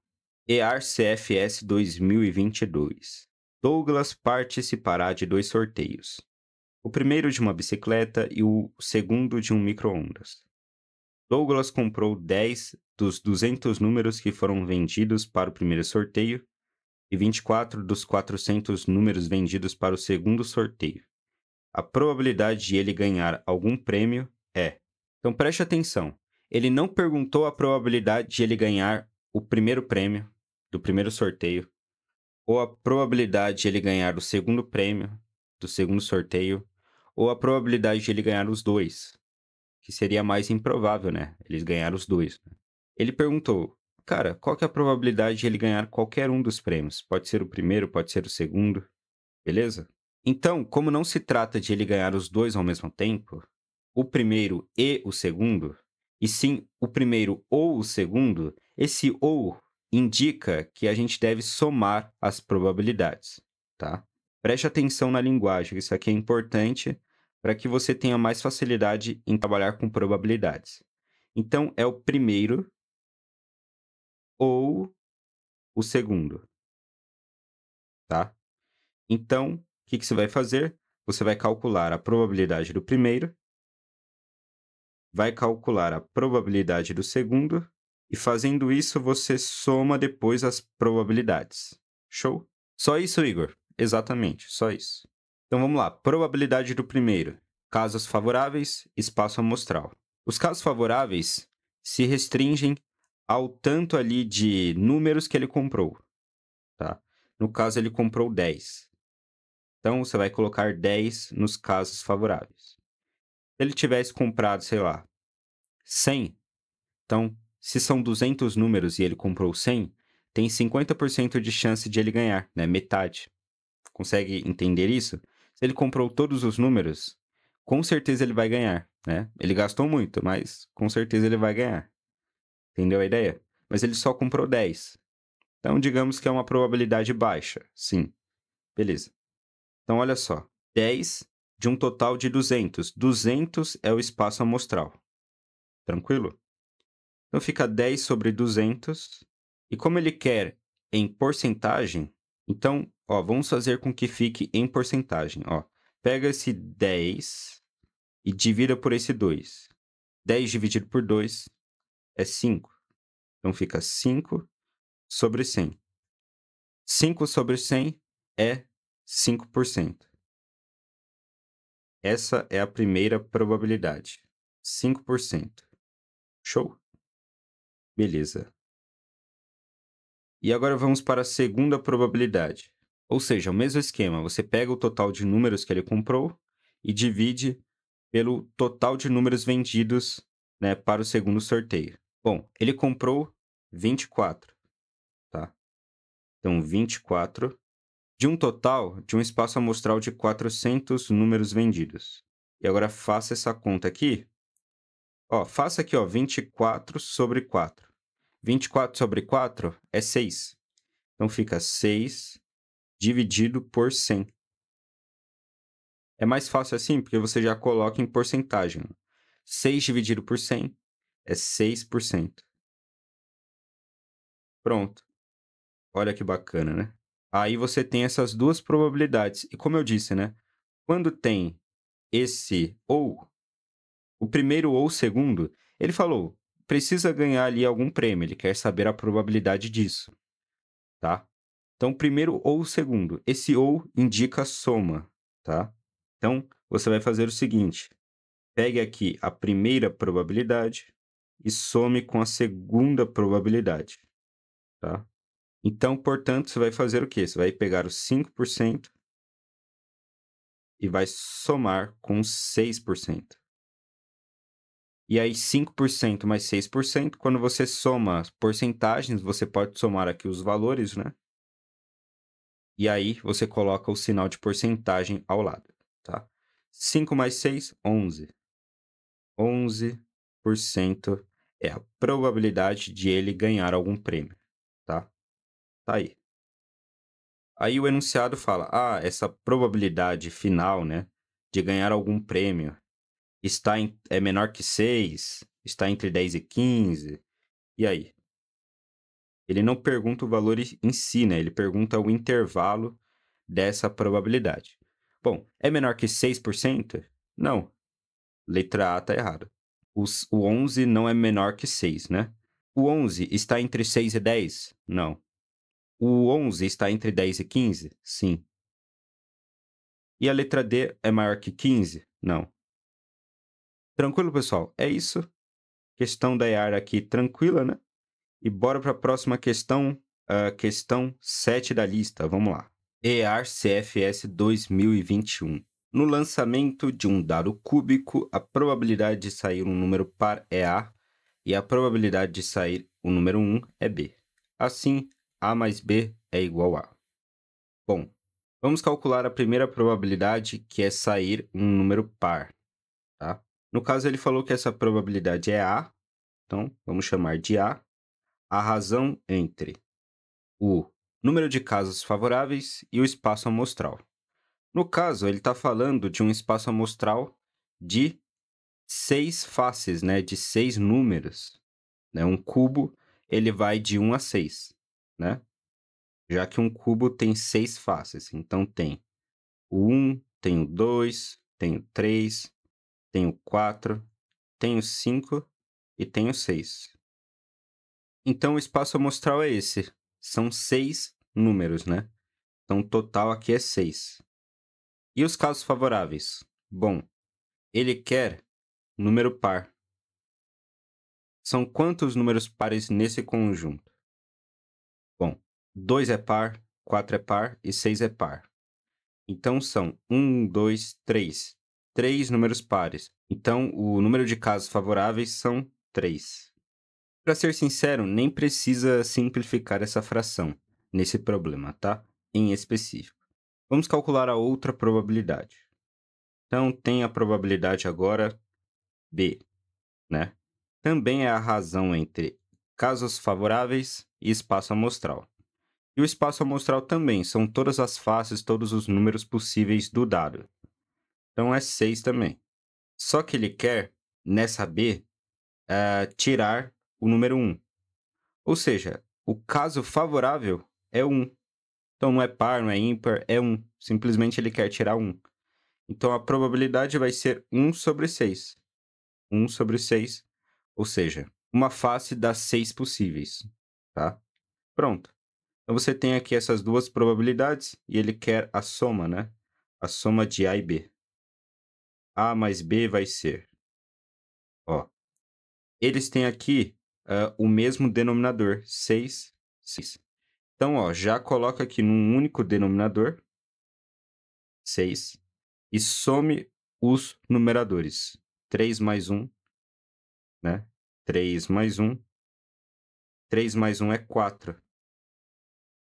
EAR-CFS 2022. Douglas participará de 2 sorteios. O primeiro de uma bicicleta e o segundo de um micro-ondas. Douglas comprou 10 dos 200 números que foram vendidos para o primeiro sorteio e 24 dos 400 números vendidos para o segundo sorteio. A probabilidade de ele ganhar algum prêmio é... Então preste atenção, ele não perguntou a probabilidade de ele ganhar o primeiro prêmio do primeiro sorteio ou a probabilidade de ele ganhar o segundo prêmio do segundo sorteio ou a probabilidade de ele ganhar os dois, que seria mais improvável, né? Eles ganharam os dois. Né? Ele perguntou, cara, qual que é a probabilidade de ele ganhar qualquer um dos prêmios? Pode ser o primeiro, pode ser o segundo, beleza? Então, como não se trata de ele ganhar os dois ao mesmo tempo, o primeiro e o segundo, e sim o primeiro ou o segundo, esse ou indica que a gente deve somar as probabilidades, tá? Preste atenção na linguagem, isso aqui é importante para que você tenha mais facilidade em trabalhar com probabilidades. Então, é o primeiro ou o segundo, tá? Então, o que você vai fazer? Você vai calcular a probabilidade do primeiro, vai calcular a probabilidade do segundo, e fazendo isso, você soma depois as probabilidades. Show? Só isso, Igor? Exatamente, só isso. Então vamos lá. Probabilidade do primeiro. Casos favoráveis, espaço amostral. Os casos favoráveis se restringem ao tanto ali de números que ele comprou, tá? No caso, ele comprou 10. Então, você vai colocar 10 nos casos favoráveis. Se ele tivesse comprado, sei lá, 100, então, se são 200 números e ele comprou 100, tem 50% de chance de ele ganhar, né? Metade. Consegue entender isso? Se ele comprou todos os números, com certeza ele vai ganhar, né? Ele gastou muito, mas com certeza ele vai ganhar. Entendeu a ideia? Mas ele só comprou 10. Então, digamos que é uma probabilidade baixa. Sim. Beleza. Então, olha só. 10 de um total de 200. 200 é o espaço amostral. Tranquilo? Então, fica 10 sobre 200. E como ele quer em porcentagem, então, ó, vamos fazer com que fique em porcentagem. Ó, pega esse 10 e divida por esse 2. 10 dividido por 2 é 5. Então, fica 5 sobre 100. 5 sobre 100 é 5%. Essa é a primeira probabilidade. 5%. Show? Beleza. E agora vamos para a segunda probabilidade. Ou seja, o mesmo esquema. Você pega o total de números que ele comprou e divide pelo total de números vendidos, né, para o segundo sorteio. Bom, ele comprou 24, tá? Então, 24 de um total de um espaço amostral de 400 números vendidos. E agora faça essa conta aqui. Ó, faça aqui, ó, 24 sobre 4. 24 sobre 4 é 6. Então, fica 6 dividido por 100. É mais fácil assim, porque você já coloca em porcentagem. 6 dividido por 100 é 6%. Pronto. Olha que bacana, né? Aí você tem essas duas probabilidades. E como eu disse, né? Quando tem esse ou, o primeiro ou o segundo, ele falou, precisa ganhar ali algum prêmio. Ele quer saber a probabilidade disso, tá? Então, primeiro ou segundo. Esse ou indica a soma, tá? Então, você vai fazer o seguinte. Pegue aqui a primeira probabilidade e some com a segunda probabilidade, tá? Então, portanto, você vai fazer o quê? Você vai pegar os 5% e vai somar com 6%. E aí, 5% mais 6%, quando você soma as porcentagens, você pode somar aqui os valores, né? E aí, você coloca o sinal de porcentagem ao lado, tá? 5 mais 6, 11. 11% é a probabilidade de ele ganhar algum prêmio, tá? Tá aí. Aí o enunciado fala, essa probabilidade final, né, de ganhar algum prêmio é menor que 6, está entre 10 e 15, e aí? Ele não pergunta o valor em si, né? Ele pergunta o intervalo dessa probabilidade. Bom, é menor que 6%? Não. Letra A está errada. O 11 não é menor que 6, né? O 11 está entre 6 e 10? Não. O 11 está entre 10 e 15? Sim. E a letra D é maior que 15? Não. Tranquilo, pessoal? É isso. Questão da Yara aqui tranquila, né? E bora para a próxima questão, a questão 7 da lista. Vamos lá. EAR CFS 2021. No lançamento de um dado cúbico, a probabilidade de sair um número par é A e a probabilidade de sair o número 1 é B. Assim, A mais B é igual a. Bom, vamos calcular a primeira probabilidade, que é sair um número par, tá? No caso, ele falou que essa probabilidade é A, então vamos chamar de A. A razão entre o número de casos favoráveis e o espaço amostral. No caso, ele está falando de um espaço amostral de 6 faces, né? De 6 números. Né? Um cubo, ele vai de 1 a 6, né? Já que um cubo tem 6 faces. Então, tem o 1, tem o 2, tem o 3, tem o 4, tem o 5 e tem o 6. Então, o espaço amostral é esse. São 6 números, né? Então, o total aqui é 6. E os casos favoráveis? Bom, ele quer número par. São quantos números pares nesse conjunto? Bom, 2 é par, 4 é par e 6 é par. Então, são 1, 2, 3. 3 números pares. Então, o número de casos favoráveis são 3. Para ser sincero, nem precisa simplificar essa fração nesse problema, tá? Em específico. Vamos calcular a outra probabilidade. Então, tem a probabilidade agora B, né? Também é a razão entre casos favoráveis e espaço amostral. E o espaço amostral também são todas as faces, todos os números possíveis do dado. Então, é 6 também. Só que ele quer, nessa B, tirar o número 1. Ou seja, o caso favorável é 1. Então, não é par, não é ímpar, é 1. Simplesmente ele quer tirar 1. Então, a probabilidade vai ser 1 sobre 6. 1 sobre 6, ou seja, uma face das 6 possíveis, tá? Pronto. Então, você tem aqui essas duas probabilidades e ele quer a soma, né? A soma de A e B. A mais B vai ser, ó, eles têm aqui o mesmo denominador, 6, 6. Então, ó, já coloca aqui num único denominador, 6, e some os numeradores. 3 mais 1, né? 3 mais 1. 3 mais 1 é 4.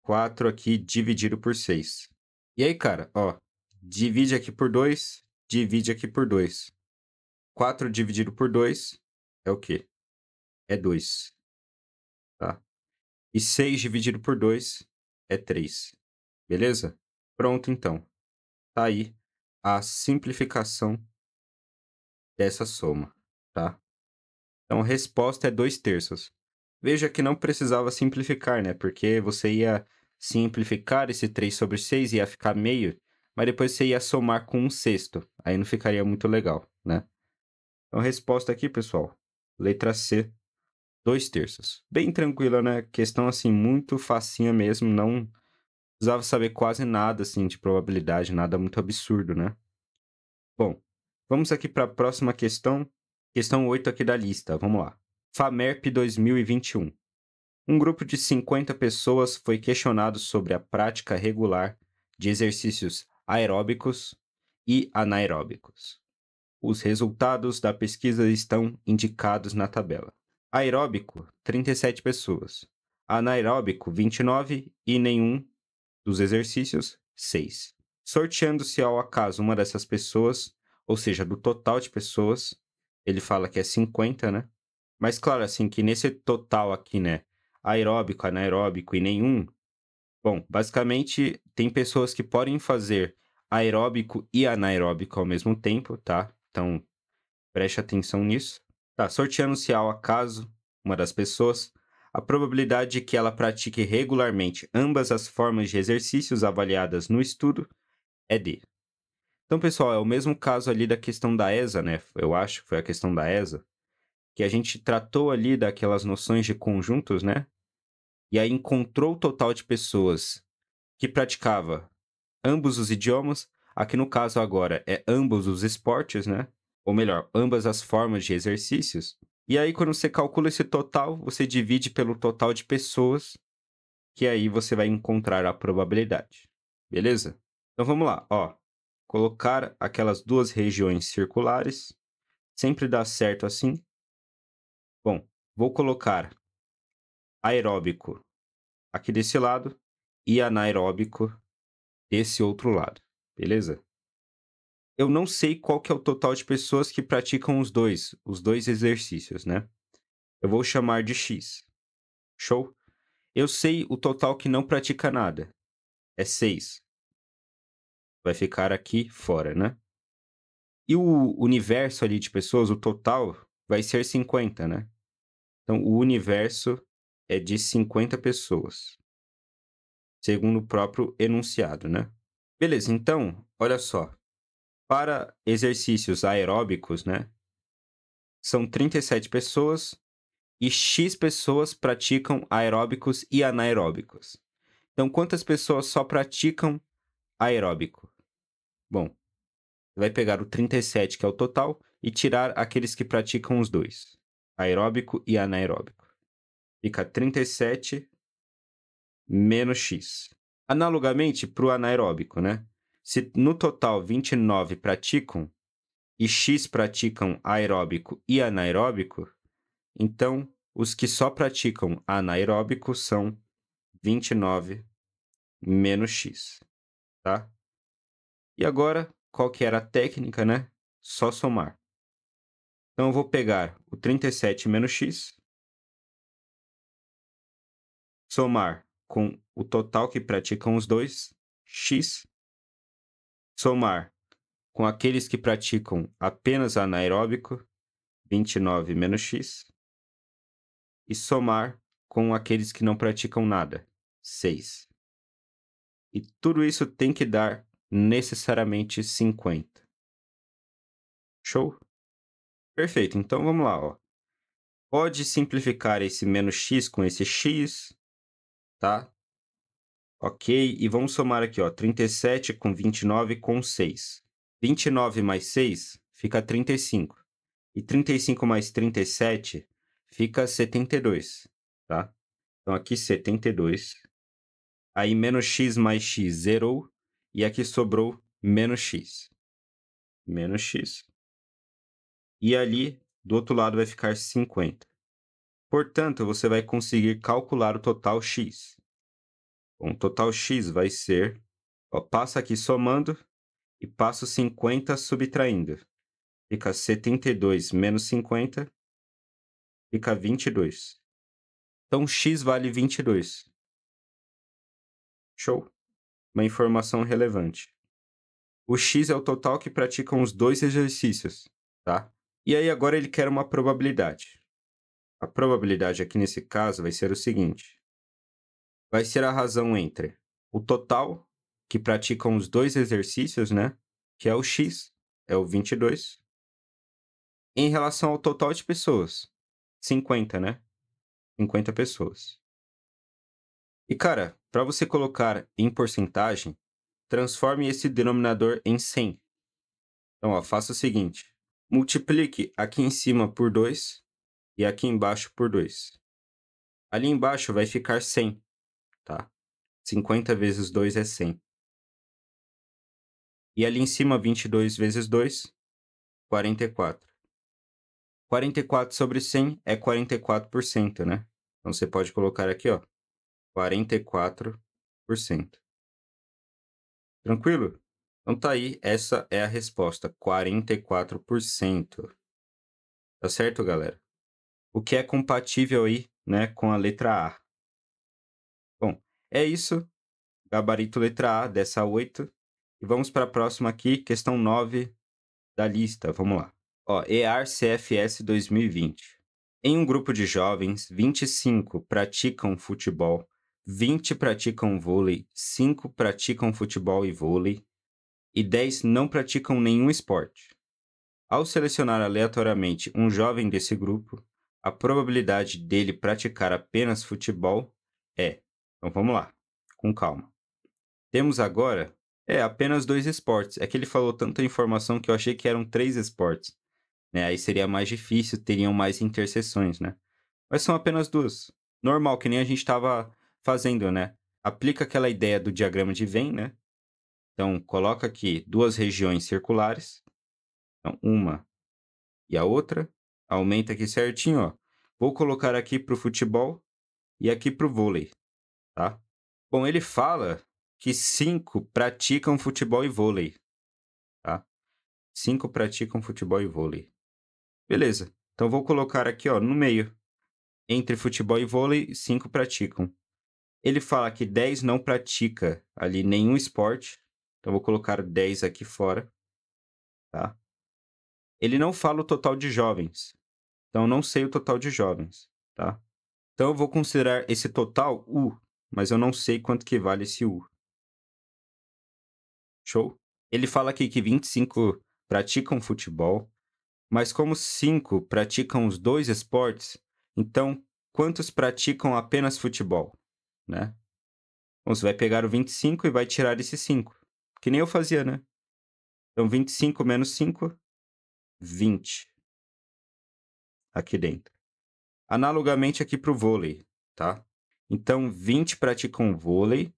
4 aqui dividido por 6. E aí, cara, ó, divide aqui por 2, divide aqui por 2. 4 dividido por 2 é o quê? É 2, tá? E 6 dividido por 2 é 3. Beleza? Pronto, então. Tá aí a simplificação dessa soma, tá? Então, a resposta é 2/3. Veja que não precisava simplificar, né? Porque você ia simplificar esse 3 sobre 6, ia ficar meio, mas depois você ia somar com 1/6. Aí não ficaria muito legal, né? Então, a resposta aqui, pessoal, letra C, 2/3. Bem tranquila, né? Questão, assim, muito facinha mesmo, não precisava saber quase nada, assim, de probabilidade, nada muito absurdo, né? Bom, vamos aqui para a próxima questão, questão 8 aqui da lista, vamos lá. FAMERP 2021. Um grupo de 50 pessoas foi questionado sobre a prática regular de exercícios aeróbicos e anaeróbicos. Os resultados da pesquisa estão indicados na tabela. Aeróbico, 37 pessoas. Anaeróbico, 29 e nenhum dos exercícios, 6. Sorteando-se ao acaso uma dessas pessoas, ou seja, do total de pessoas, ele fala que é 50, né? Mas claro, assim, que nesse total aqui, né, aeróbico, anaeróbico e nenhum, bom, basicamente tem pessoas que podem fazer aeróbico e anaeróbico ao mesmo tempo, tá? Então, preste atenção nisso. Tá, sorteando-se ao acaso uma das pessoas, a probabilidade de que ela pratique regularmente ambas as formas de exercícios avaliadas no estudo é D. Então, pessoal, é o mesmo caso ali da questão da ESA, né? Eu acho que foi a questão da ESA, que a gente tratou ali daquelas noções de conjuntos, né? E aí encontrou o total de pessoas que praticava ambos os idiomas. Aqui no caso agora é ambos os esportes, né? Ou melhor, ambas as formas de exercícios. E aí, quando você calcula esse total, você divide pelo total de pessoas, que aí você vai encontrar a probabilidade. Beleza? Então vamos lá, ó. Colocar aquelas duas regiões circulares. Sempre dá certo assim. Bom, vou colocar aeróbico aqui desse lado e anaeróbico desse outro lado. Beleza? Eu não sei qual que é o total de pessoas que praticam os dois exercícios, né? Eu vou chamar de X. Show? Eu sei o total que não pratica nada. É 6. Vai ficar aqui fora, né? E o universo ali de pessoas, o total, vai ser 50, né? Então, o universo é de 50 pessoas, segundo o próprio enunciado, né? Beleza, então, olha só. Para exercícios aeróbicos, né? São 37 pessoas e X pessoas praticam aeróbicos e anaeróbicos. Então, quantas pessoas só praticam aeróbico? Bom, você vai pegar o 37, que é o total, e tirar aqueles que praticam os dois, aeróbico e anaeróbico. Fica 37 menos X. Analogamente para o anaeróbico, né? Se no total 29 praticam e X praticam aeróbico e anaeróbico, então os que só praticam anaeróbico são 29 menos X, tá? E agora, qual que era a técnica, né? Só somar. Então, eu vou pegar o 37 menos X, somar com o total que praticam os dois, X, somar com aqueles que praticam apenas anaeróbico, 29 menos X, e somar com aqueles que não praticam nada, 6. E tudo isso tem que dar necessariamente 50. Show? Perfeito, então vamos lá, ó. Pode simplificar esse menos x com esse x, tá? Ok, e vamos somar aqui, ó, 37 com 29 com 6. 29 mais 6 fica 35. E 35 mais 37 fica 72, tá? Então aqui 72. Aí menos x mais x zerou. E aqui sobrou menos x. Menos x. E ali, do outro lado, vai ficar 50. Portanto, você vai conseguir calcular o total x. Bom, o total x vai ser... Ó, passa aqui somando e passo 50 subtraindo. Fica 72 menos 50, fica 22. Então, x vale 22. Show? Uma informação relevante. O x é o total que praticam os dois exercícios, tá? E aí, agora ele quer uma probabilidade. A probabilidade aqui nesse caso vai ser o seguinte. Vai ser a razão entre o total que praticam os dois exercícios, né? Que é o x, é o 22, em relação ao total de pessoas, 50, né? 50 pessoas. E, cara, para você colocar em porcentagem, transforme esse denominador em 100. Então, ó, faça o seguinte. Multiplique aqui em cima por 2 e aqui embaixo por 2. Ali embaixo vai ficar 100, tá? 50 vezes 2 é 100. E ali em cima, 22 vezes 2, 44. 44 sobre 100 é 44%, né? Então, você pode colocar aqui, ó, 44%. Tranquilo? Então, tá aí, essa é a resposta, 44%. Tá certo, galera? O que é compatível aí, né, com a letra A. Bom, é isso. Gabarito letra A dessa 8. E vamos para a próxima aqui, questão 9 da lista. Vamos lá. Ó, EAR CFS 2020. Em um grupo de jovens, 25 praticam futebol, 20 praticam vôlei, 5 praticam futebol e vôlei e 10 não praticam nenhum esporte. Ao selecionar aleatoriamente um jovem desse grupo, a probabilidade dele praticar apenas futebol é. Então vamos lá, com calma. Temos agora apenas 2 esportes. É que ele falou tanta informação que eu achei que eram 3 esportes, né? Aí seria mais difícil, teriam mais interseções, né? Mas são apenas 2. Normal, que nem a gente estava fazendo, né? Aplica aquela ideia do diagrama de Venn, né? Então, coloca aqui 2 regiões circulares. Então, uma e a outra. Aumenta aqui certinho, ó. Vou colocar aqui para o futebol e aqui para o vôlei, tá? Bom, ele fala que 5 praticam futebol e vôlei, tá? 5 praticam futebol e vôlei. Beleza. Então, vou colocar aqui, ó, no meio. Entre futebol e vôlei, 5 praticam. Ele fala que 10 não pratica ali nenhum esporte. Então, vou colocar 10 aqui fora, tá? Ele não fala o total de jovens. Então, não sei o total de jovens, tá? Então, eu vou considerar esse total U, mas eu não sei quanto que vale esse U. Show? Ele fala aqui que 25 praticam futebol, mas como 5 praticam os 2 esportes, então quantos praticam apenas futebol, né? Então, você vai pegar o 25 e vai tirar esse 5, que nem eu fazia, né? Então, 25 menos 5, 20 aqui dentro. Analogamente aqui para o vôlei, tá? Então, 20 praticam vôlei,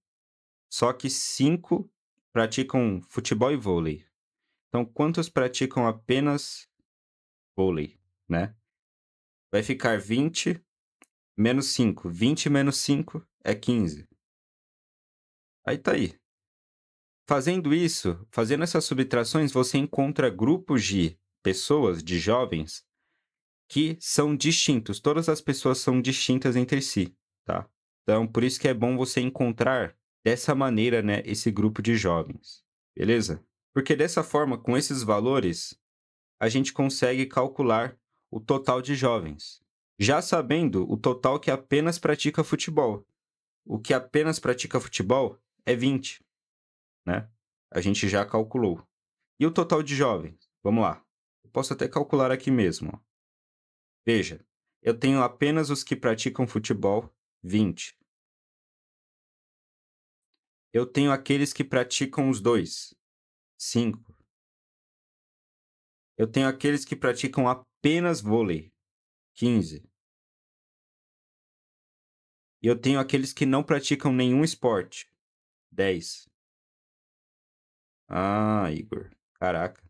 só que 5 praticam futebol e vôlei. Então, quantos praticam apenas vôlei, né? Vai ficar 20 menos 5. 20 menos 5 é 15. Aí tá aí. Fazendo isso, fazendo essas subtrações, você encontra grupos de pessoas, de jovens, que são distintos. Todas as pessoas são distintas entre si, tá? Então, por isso que é bom você encontrar dessa maneira, né, esse grupo de jovens. Beleza? Porque dessa forma, com esses valores, a gente consegue calcular o total de jovens. Já sabendo o total que apenas pratica futebol. O que apenas pratica futebol é 20, né? A gente já calculou. E o total de jovens? Vamos lá. Eu posso até calcular aqui mesmo, ó. Veja, eu tenho apenas os que praticam futebol, 20. Eu tenho aqueles que praticam os dois, 5. Eu tenho aqueles que praticam apenas vôlei, 15. E eu tenho aqueles que não praticam nenhum esporte, 10. Ah, Igor. Caraca.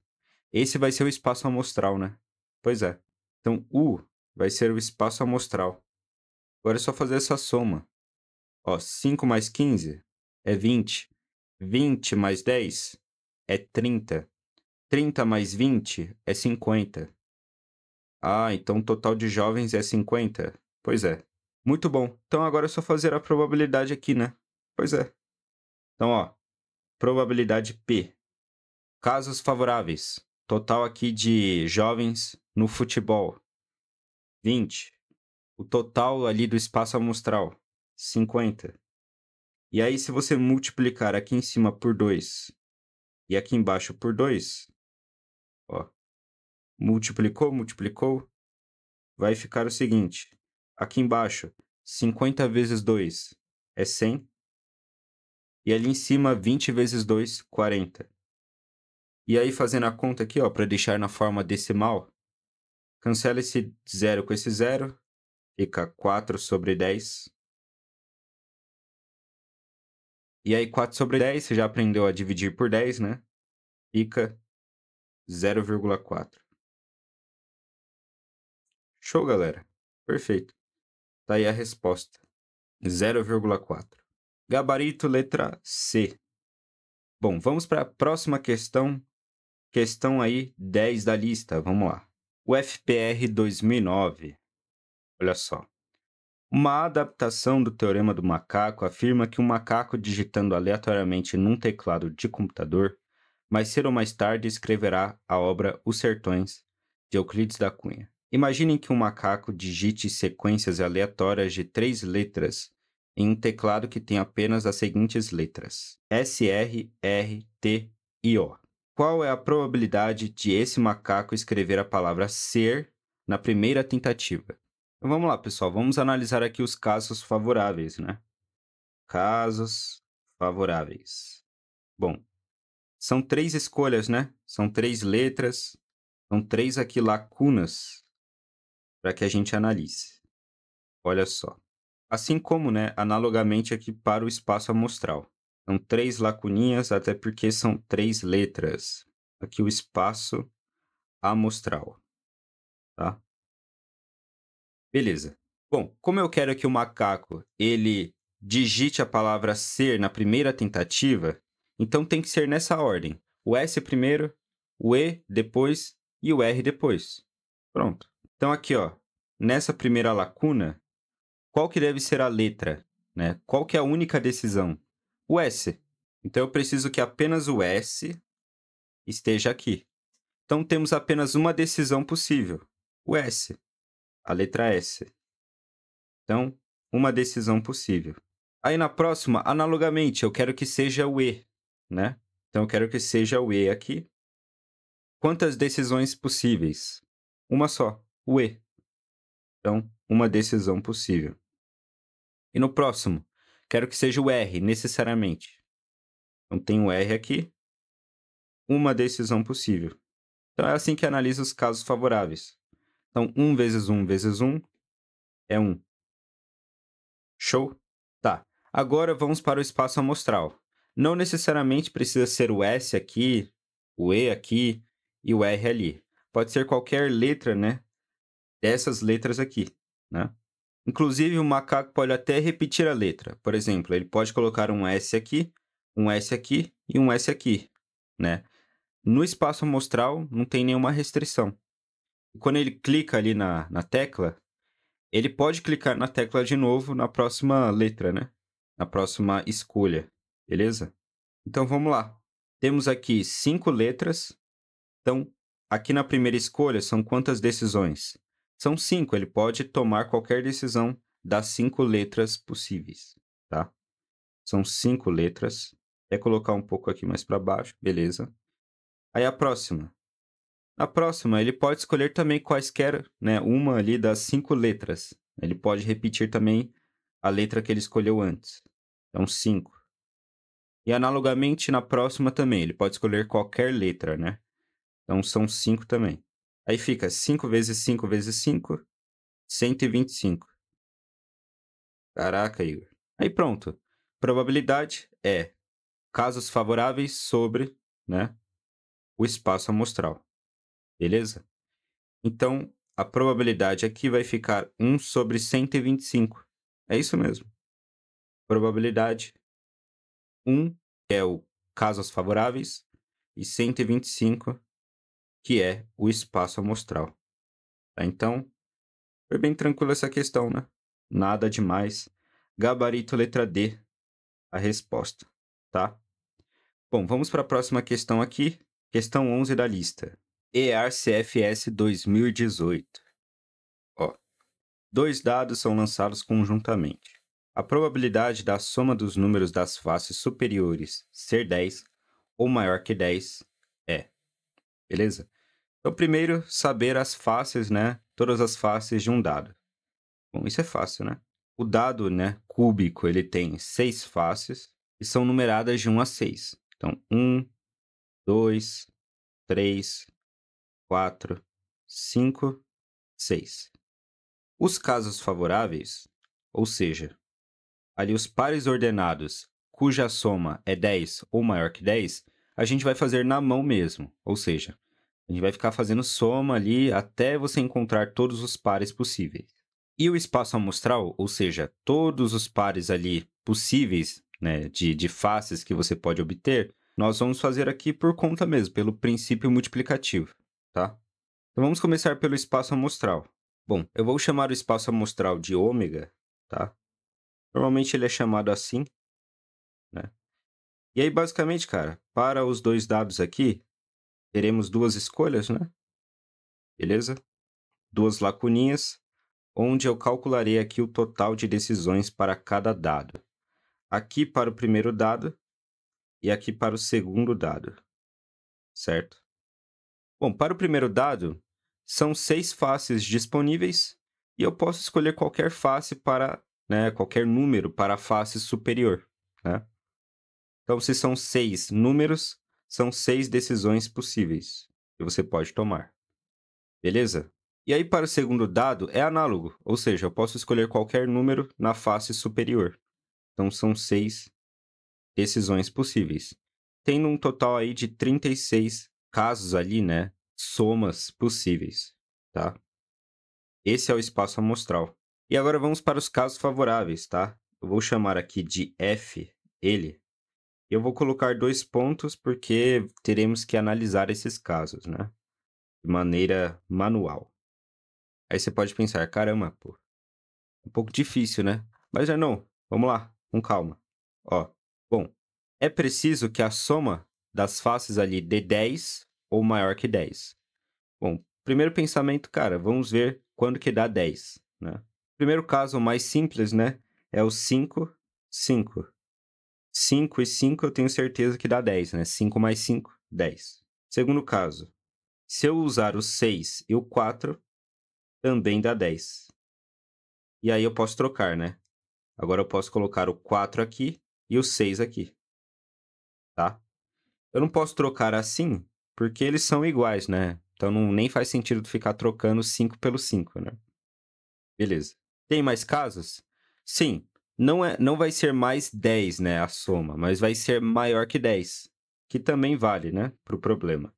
Esse vai ser o espaço amostral, né? Pois é. Então, U vai ser o espaço amostral. Agora é só fazer essa soma. Ó, 5 mais 15 é 20. 20 mais 10 é 30. 30 mais 20 é 50. Ah, então o total de jovens é 50. Pois é. Muito bom. Então agora é só fazer a probabilidade aqui, né? Pois é. Então, ó, probabilidade P. Casos favoráveis. Total aqui de jovens no futebol, 20. O total ali do espaço amostral, 50. E aí, se você multiplicar aqui em cima por 2 e aqui embaixo por 2, ó, multiplicou, vai ficar o seguinte. Aqui embaixo, 50 vezes 2 é 100. E ali em cima, 20 vezes 2, 40. E aí, fazendo a conta aqui, ó, para deixar na forma decimal, cancela esse 0 com esse 0. fica 4 sobre 10. E aí, 4 sobre 10, você já aprendeu a dividir por 10, né? Fica 0,4. Show, galera. Perfeito. Tá aí a resposta. 0,4. Gabarito letra C. Bom, vamos para a próxima questão. Questão aí 10 da lista. Vamos lá. O FPR 2009. Olha só. Uma adaptação do Teorema do Macaco afirma que um macaco digitando aleatoriamente num teclado de computador, mais cedo ou mais tarde escreverá a obra Os Sertões, de Euclides da Cunha. Imaginem que um macaco digite sequências aleatórias de 3 letras em um teclado que tem apenas as seguintes letras: S, R, R, T e O. Qual é a probabilidade de esse macaco escrever a palavra ser na primeira tentativa? Então vamos lá, pessoal. Vamos analisar aqui os casos favoráveis, né? Casos favoráveis. Bom, são 3 escolhas, né? São 3 letras, são 3 aqui lacunas para que a gente analise. Olha só. Assim como, né, analogamente aqui para o espaço amostral. São 3 lacuninhas, até porque são 3 letras. Aqui o espaço amostral, tá? Beleza. Bom, como eu quero que o macaco ele digite a palavra ser na primeira tentativa, então tem que ser nessa ordem. O S primeiro, o E depois e o R depois. Pronto. Então aqui, ó, nessa primeira lacuna, qual que deve ser a letra, né? Qual que é a única decisão? O S. Então eu preciso que apenas o S esteja aqui. Então temos apenas uma decisão possível, o S, a letra S. Então, uma decisão possível. Aí na próxima, analogamente, eu quero que seja o E, né? Então eu quero que seja o E aqui. Quantas decisões possíveis? Uma só, o E. Então, uma decisão possível. E no próximo, quero que seja o R, necessariamente. Então tem o R aqui, uma decisão possível. Então é assim que analisa os casos favoráveis. Então, 1 vezes 1 vezes 1 é 1. Show? Tá. Agora vamos para o espaço amostral. Não necessariamente precisa ser o S aqui, o E aqui e o R ali. Pode ser qualquer letra, né? Dessas letras aqui, né? Inclusive, o macaco pode até repetir a letra. Por exemplo, ele pode colocar um S aqui e um S aqui, né? No espaço amostral, não tem nenhuma restrição. E quando ele clica ali na tecla, ele pode clicar na tecla de novo na próxima letra, né? Na próxima escolha, beleza? Então vamos lá. Temos aqui 5 letras. Então, aqui na primeira escolha são quantas decisões? São 5. Ele pode tomar qualquer decisão das 5 letras possíveis, tá? São 5 letras. É colocar um pouco aqui mais para baixo, beleza? Aí a próxima. Na próxima, ele pode escolher também quaisquer, né, uma ali das 5 letras. Ele pode repetir também a letra que ele escolheu antes. Então, 5. E analogamente, na próxima também, ele pode escolher qualquer letra, né? Então, são 5 também. Aí fica 5 vezes 5 vezes 5, 125. Caraca, Igor. Aí pronto. Probabilidade é casos favoráveis sobre, né, o espaço amostral. Beleza? Então, a probabilidade aqui vai ficar 1 sobre 125. É isso mesmo. Probabilidade 1, que é o casos favoráveis, e 125, que é o espaço amostral. Tá? Então, foi bem tranquila essa questão, né? Nada demais. Gabarito letra D, a resposta, tá? Bom, vamos para a próxima questão aqui. Questão 11 da lista. EAR-CFS 2018. Ó, 2 dados são lançados conjuntamente. A probabilidade da soma dos números das faces superiores ser 10 ou maior que 10 é. Beleza? Então, primeiro, saber as faces, né? Todas as faces de um dado. Bom, isso é fácil, né? O dado, né, cúbico, ele tem 6 faces e são numeradas de 1 a 6. Então, 1, 2, 3, 4, 5, 6. Os casos favoráveis, ou seja, ali os pares ordenados cuja soma é 10 ou maior que 10, a gente vai fazer na mão mesmo, ou seja, a gente vai ficar fazendo soma ali até você encontrar todos os pares possíveis. E o espaço amostral, ou seja, todos os pares ali possíveis, né, de faces que você pode obter, nós vamos fazer aqui por conta mesmo, pelo princípio multiplicativo, tá? Então vamos começar pelo espaço amostral. Bom, eu vou chamar o espaço amostral de ômega, tá? Normalmente ele é chamado assim, né? E aí, basicamente, cara, para os dois dados aqui, teremos duas escolhas, né? Beleza? Duas lacuninhas, onde eu calcularei aqui o total de decisões para cada dado. Aqui para o primeiro dado e aqui para o segundo dado, certo? Bom, para o primeiro dado, são 6 faces disponíveis e eu posso escolher qualquer face para, né, qualquer número para a face superior, né? Então, se são 6 números, são 6 decisões possíveis que você pode tomar, beleza? E aí, para o segundo dado, é análogo, ou seja, eu posso escolher qualquer número na face superior. Então, são 6 decisões possíveis. Tendo um total aí de 36 casos ali, né? Somas possíveis, tá? Esse é o espaço amostral. E agora vamos para os casos favoráveis, tá? Eu vou chamar aqui de F, ele. E eu vou colocar 2 pontos porque teremos que analisar esses casos, né? De maneira manual. Aí você pode pensar, caramba, pô, um pouco difícil, né? Mas já não, vamos lá, com calma. Ó, bom, é preciso que a soma das faces ali dê 10 ou maior que 10. Bom, primeiro pensamento, cara, vamos ver quando que dá 10, né? Primeiro caso, o mais simples, né? É o 5, 5. 5 e 5 eu tenho certeza que dá 10, né? 5 mais 5, 10. Segundo caso, se eu usar o 6 e o 4, também dá 10. E aí eu posso trocar, né? Agora eu posso colocar o 4 aqui e o 6 aqui, tá? Eu não posso trocar assim, porque eles são iguais, né? Então nem faz sentido ficar trocando 5 pelo 5, né? Beleza. Tem mais casos? Sim. Não vai ser mais 10, né, a soma, mas vai ser maior que 10, que também vale, né, para o problema.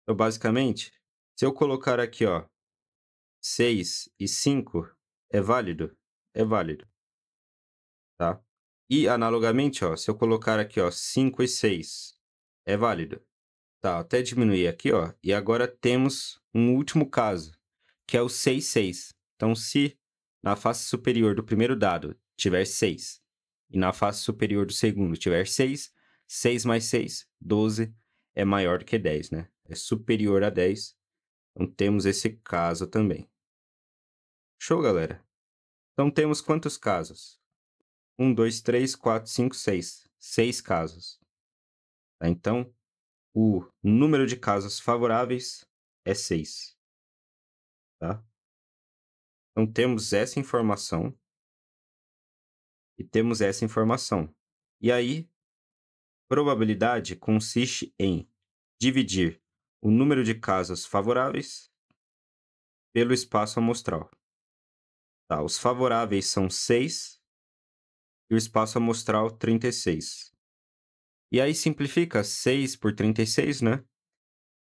Então, basicamente, se eu colocar aqui, ó, 6 e 5, é válido? É válido, tá? E, analogamente, ó, se eu colocar aqui, ó, 5 e 6, é válido? Tá, até diminuir aqui, ó, e agora temos um último caso, que é o 6, 6. Então, se na face superior do primeiro dado tiver 6, e na face superior do segundo tiver 6, 6 mais 6, 12, é maior do que 10, né? É superior a 10. Então, temos esse caso também. Show, galera? Então, temos quantos casos? 1, 2, 3, 4, 5, 6. 6 casos. Tá? Então, o número de casos favoráveis é 6. Tá? Então, temos essa informação e temos essa informação. E aí, probabilidade consiste em dividir o número de casos favoráveis pelo espaço amostral. Tá? Os favoráveis são 6 e o espaço amostral 36. E aí simplifica 6 por 36, né?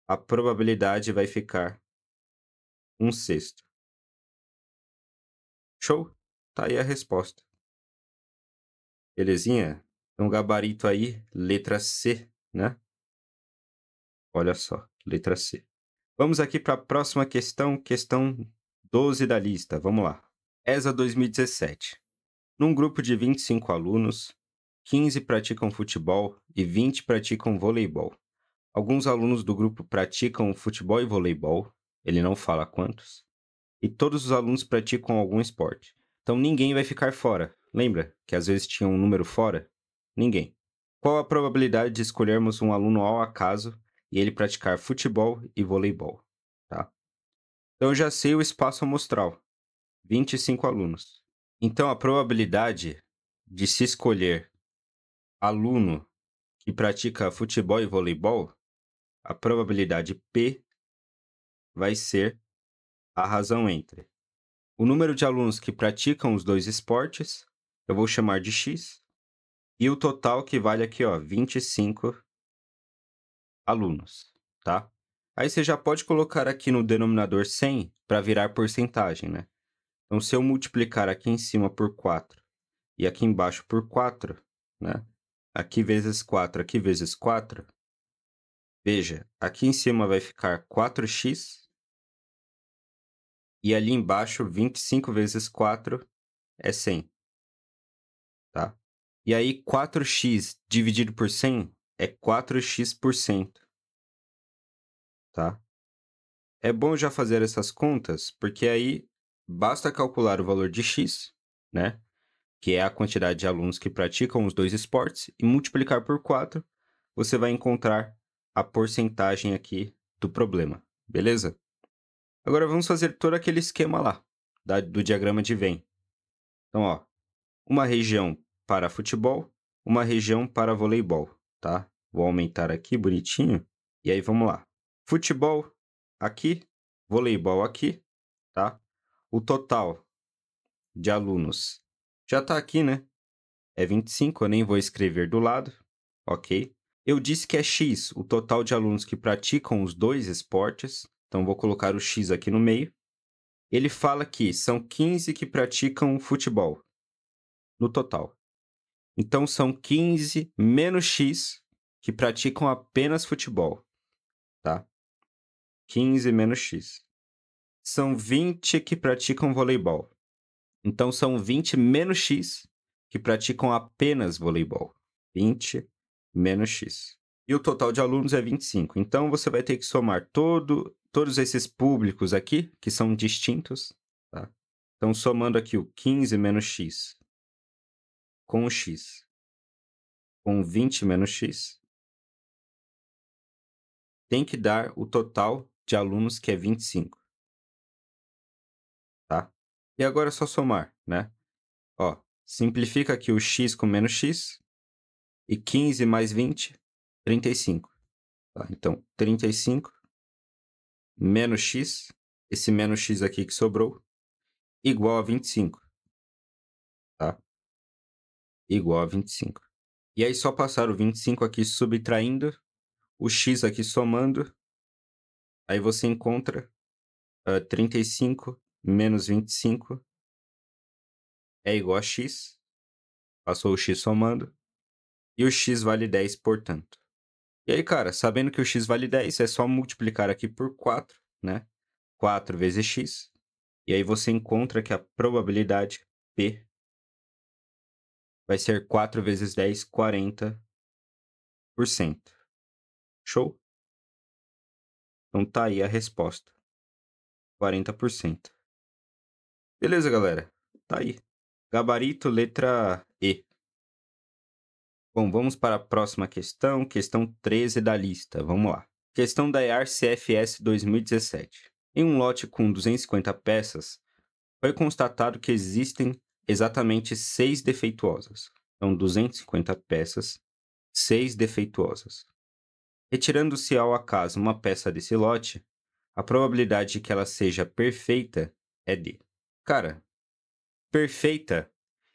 A probabilidade vai ficar 1/6. Show? Tá aí a resposta. Belezinha? Então, gabarito aí, letra C, né? Olha só, letra C. Vamos aqui para a próxima questão, questão 12 da lista. Vamos lá. ESA 2017. Num grupo de 25 alunos, 15 praticam futebol e 20 praticam voleibol. Alguns alunos do grupo praticam futebol e voleibol, ele não fala quantos, e todos os alunos praticam algum esporte. Então ninguém vai ficar fora. Lembra que às vezes tinha um número fora? Ninguém. Qual a probabilidade de escolhermos um aluno ao acaso e ele praticar futebol e voleibol? Tá? Então eu já sei o espaço amostral, 25 alunos. Então a probabilidade de se escolher aluno que pratica futebol e voleibol, a probabilidade P vai ser a razão entre O número de alunos que praticam os dois esportes, eu vou chamar de x. E o total que vale aqui, ó, 25 alunos, tá? Aí você já pode colocar aqui no denominador 100 para virar porcentagem, né? Então, se eu multiplicar aqui em cima por 4 e aqui embaixo por 4, né? Aqui vezes 4, aqui vezes 4. Veja, aqui em cima vai ficar 4x e ali embaixo 25 vezes 4 é 100, tá? E aí 4x dividido por 100 é 4x%, tá? É bom já fazer essas contas, porque aí basta calcular o valor de x, né? Que é a quantidade de alunos que praticam os dois esportes, e multiplicar por 4, você vai encontrar a porcentagem aqui do problema, beleza? Agora vamos fazer todo aquele esquema lá, do diagrama de Venn. Então, ó, uma região para futebol, uma região para voleibol, tá? Vou aumentar aqui bonitinho, e aí vamos lá. Futebol aqui, voleibol aqui, tá? O total de alunos já está aqui, né? É 25, eu nem vou escrever do lado, ok? Eu disse que é x, o total de alunos que praticam os dois esportes, então vou colocar o x aqui no meio. Ele fala que são 15 que praticam futebol, no total. Então, são 15 menos x que praticam apenas futebol, tá? 15 menos x. São 20 que praticam voleibol. Então, são 20 menos x que praticam apenas voleibol. 20 menos x. E o total de alunos é 25. Então, você vai ter que somar todos esses públicos aqui, que são distintos, tá? Então, somando aqui o 15 menos x com o x com 20 menos x, tem que dar o total de alunos, que é 25, tá? E agora é só somar, né? Ó, simplifica aqui o x com menos x, e 15 mais 20, 35. Tá? Então, 35 menos x, esse menos x aqui que sobrou, igual a 25, tá? Igual a 25. E aí, só passar o 25 aqui subtraindo, o x aqui somando, aí você encontra 35 menos 25 é igual a x, passou o x somando, e o x vale 10, portanto. E aí, cara, sabendo que o x vale 10, é só multiplicar aqui por 4, né? 4 vezes x, e aí você encontra que a probabilidade P vai ser 4 vezes 10, 40%. Show? Então tá aí a resposta, 40%. Beleza, galera? Tá aí. Gabarito, letra E. Bom, vamos para a próxima questão, questão 13 da lista. Vamos lá. Questão da EAR CFS 2017. Em um lote com 250 peças, foi constatado que existem exatamente 6 defeituosas. Então, 250 peças, 6 defeituosas. Retirando-se ao acaso uma peça desse lote, a probabilidade de que ela seja perfeita é D. Cara, perfeita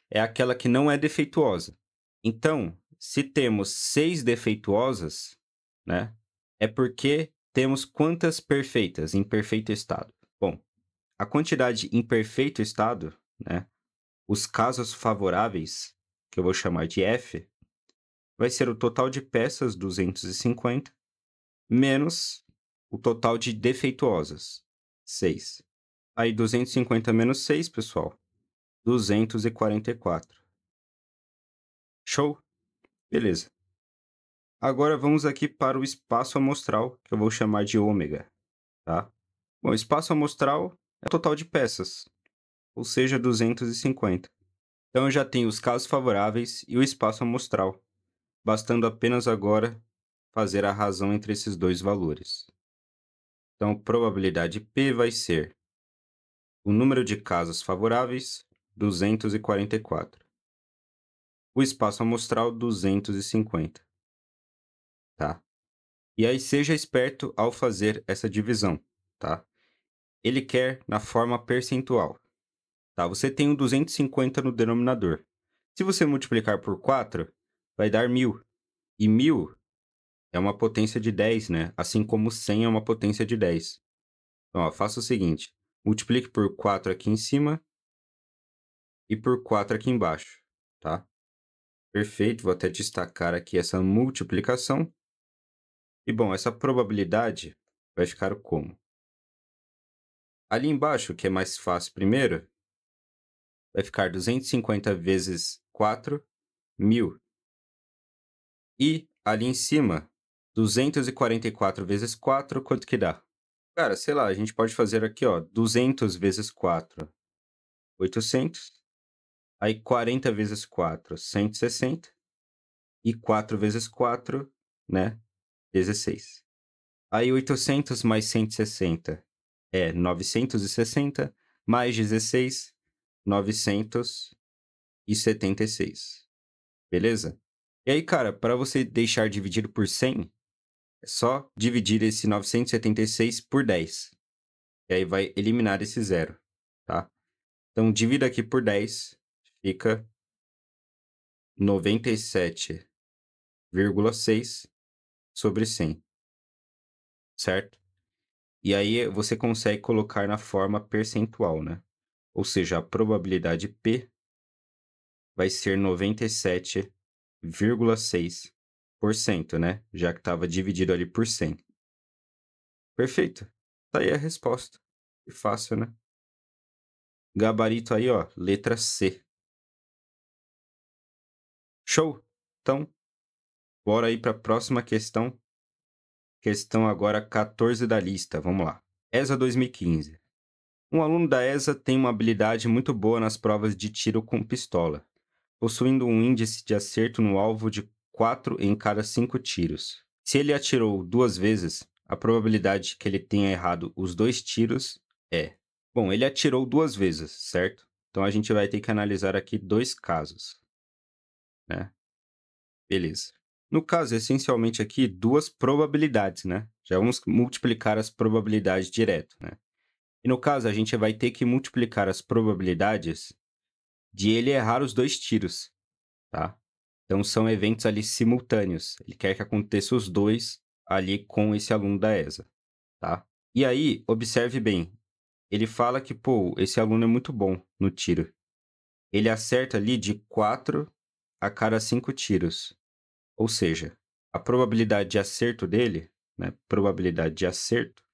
é aquela que não é defeituosa. Então, se temos 6 defeituosas, né, é porque temos quantas perfeitas em perfeito estado? Bom, a quantidade em perfeito estado, né, os casos favoráveis, que eu vou chamar de F, vai ser o total de peças, 250, menos o total de defeituosas, 6. Aí, 250 menos 6, pessoal, 244. Show? Beleza. Agora vamos aqui para o espaço amostral, que eu vou chamar de ômega, tá? Bom, o espaço amostral é o total de peças, ou seja, 250. Então, eu já tenho os casos favoráveis e o espaço amostral, bastando apenas agora fazer a razão entre esses dois valores. Então, probabilidade P vai ser o número de casos favoráveis, 244. O espaço amostral, 250. Tá? E aí, seja esperto ao fazer essa divisão, tá? Ele quer na forma percentual. Tá, você tem o 250 no denominador. Se você multiplicar por 4, vai dar 1000. E 1000 é uma potência de 10, né? Assim como 100 é uma potência de 10. Então, ó, faça o seguinte. Multiplique por 4 aqui em cima e por 4 aqui embaixo, tá? Perfeito, vou até destacar aqui essa multiplicação. E, bom, essa probabilidade vai ficar como? Ali embaixo, que é mais fácil primeiro, vai ficar 250 vezes 4, 1000. E ali em cima, 244 vezes 4, quanto que dá? Cara, sei lá, a gente pode fazer aqui, ó, 200 vezes 4, 800. Aí 40 vezes 4, 160. E 4 vezes 4, né, 16. Aí 800 mais 160 é 960, mais 16, 976. Beleza? E aí, cara, para você deixar dividido por 100, é só dividir esse 976 por 10. E aí vai eliminar esse zero, tá? Então, divida aqui por 10, fica 97,6 sobre 100, certo? E aí você consegue colocar na forma percentual, né? Ou seja, a probabilidade P vai ser 97,6%, né? Já que estava dividido ali por 100. Perfeito. Tá aí a resposta. Que fácil, né? Gabarito aí, ó, letra C. Show? Então, bora aí para a próxima questão. Questão agora 14 da lista. Vamos lá. ESA 2015. Um aluno da ESA tem uma habilidade muito boa nas provas de tiro com pistola, possuindo um índice de acerto no alvo de 4 em cada 5 tiros. Se ele atirou 2 vezes, a probabilidade que ele tenha errado os 2 tiros é... Bom, ele atirou 2 vezes, certo? Então a gente vai ter que analisar aqui 2 casos, né? Beleza. No caso, essencialmente aqui, 2 probabilidades, né? Já vamos multiplicar as probabilidades direto, né? E no caso, a gente vai ter que multiplicar as probabilidades de ele errar os 2 tiros, tá? Então, são eventos ali simultâneos. Ele quer que aconteça os 2 ali com esse aluno da ESA, tá? E aí, observe bem. Ele fala que, pô, esse aluno é muito bom no tiro. Ele acerta ali de 4 a cada 5 tiros. Ou seja, a probabilidade de acerto dele, né? Probabilidade de acerto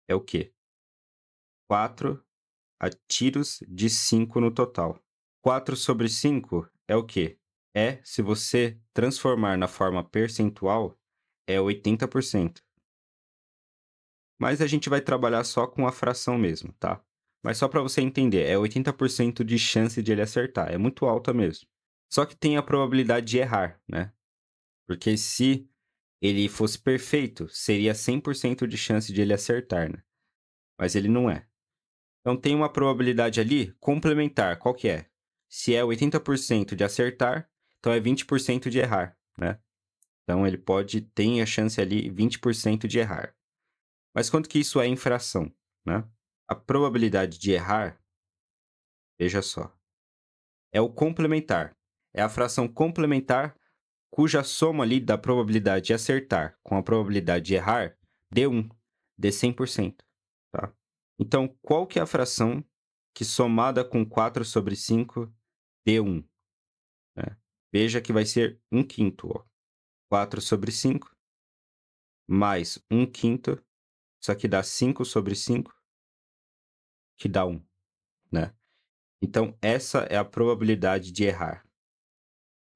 é o quê? 4 a tiros de 5 no total. 4 sobre 5 é o quê? Se você transformar na forma percentual, é 80%. Mas a gente vai trabalhar só com a fração mesmo, tá? Mas só para você entender, é 80% de chance de ele acertar. É muito alta mesmo. Só que tem a probabilidade de errar, né? Porque se ele fosse perfeito, seria 100% de chance de ele acertar, né? Mas ele não é. Então tem uma probabilidade ali complementar. Qual que é? Se é 80% de acertar, então é 20% de errar, né? Então ele tem a chance ali 20% de errar. Mas quanto que isso é em fração, né? A probabilidade de errar, veja só, é o complementar. É a fração complementar cuja soma ali da probabilidade de acertar com a probabilidade de errar dê 1, dê 100%, tá? Então, qual que é a fração que somada com 4 sobre 5 dê 1? Né? Veja que vai ser 1/5, ó. 4 sobre 5 mais 1/5, isso aqui dá 5 sobre 5, que dá 1, né? Então, essa é a probabilidade de errar.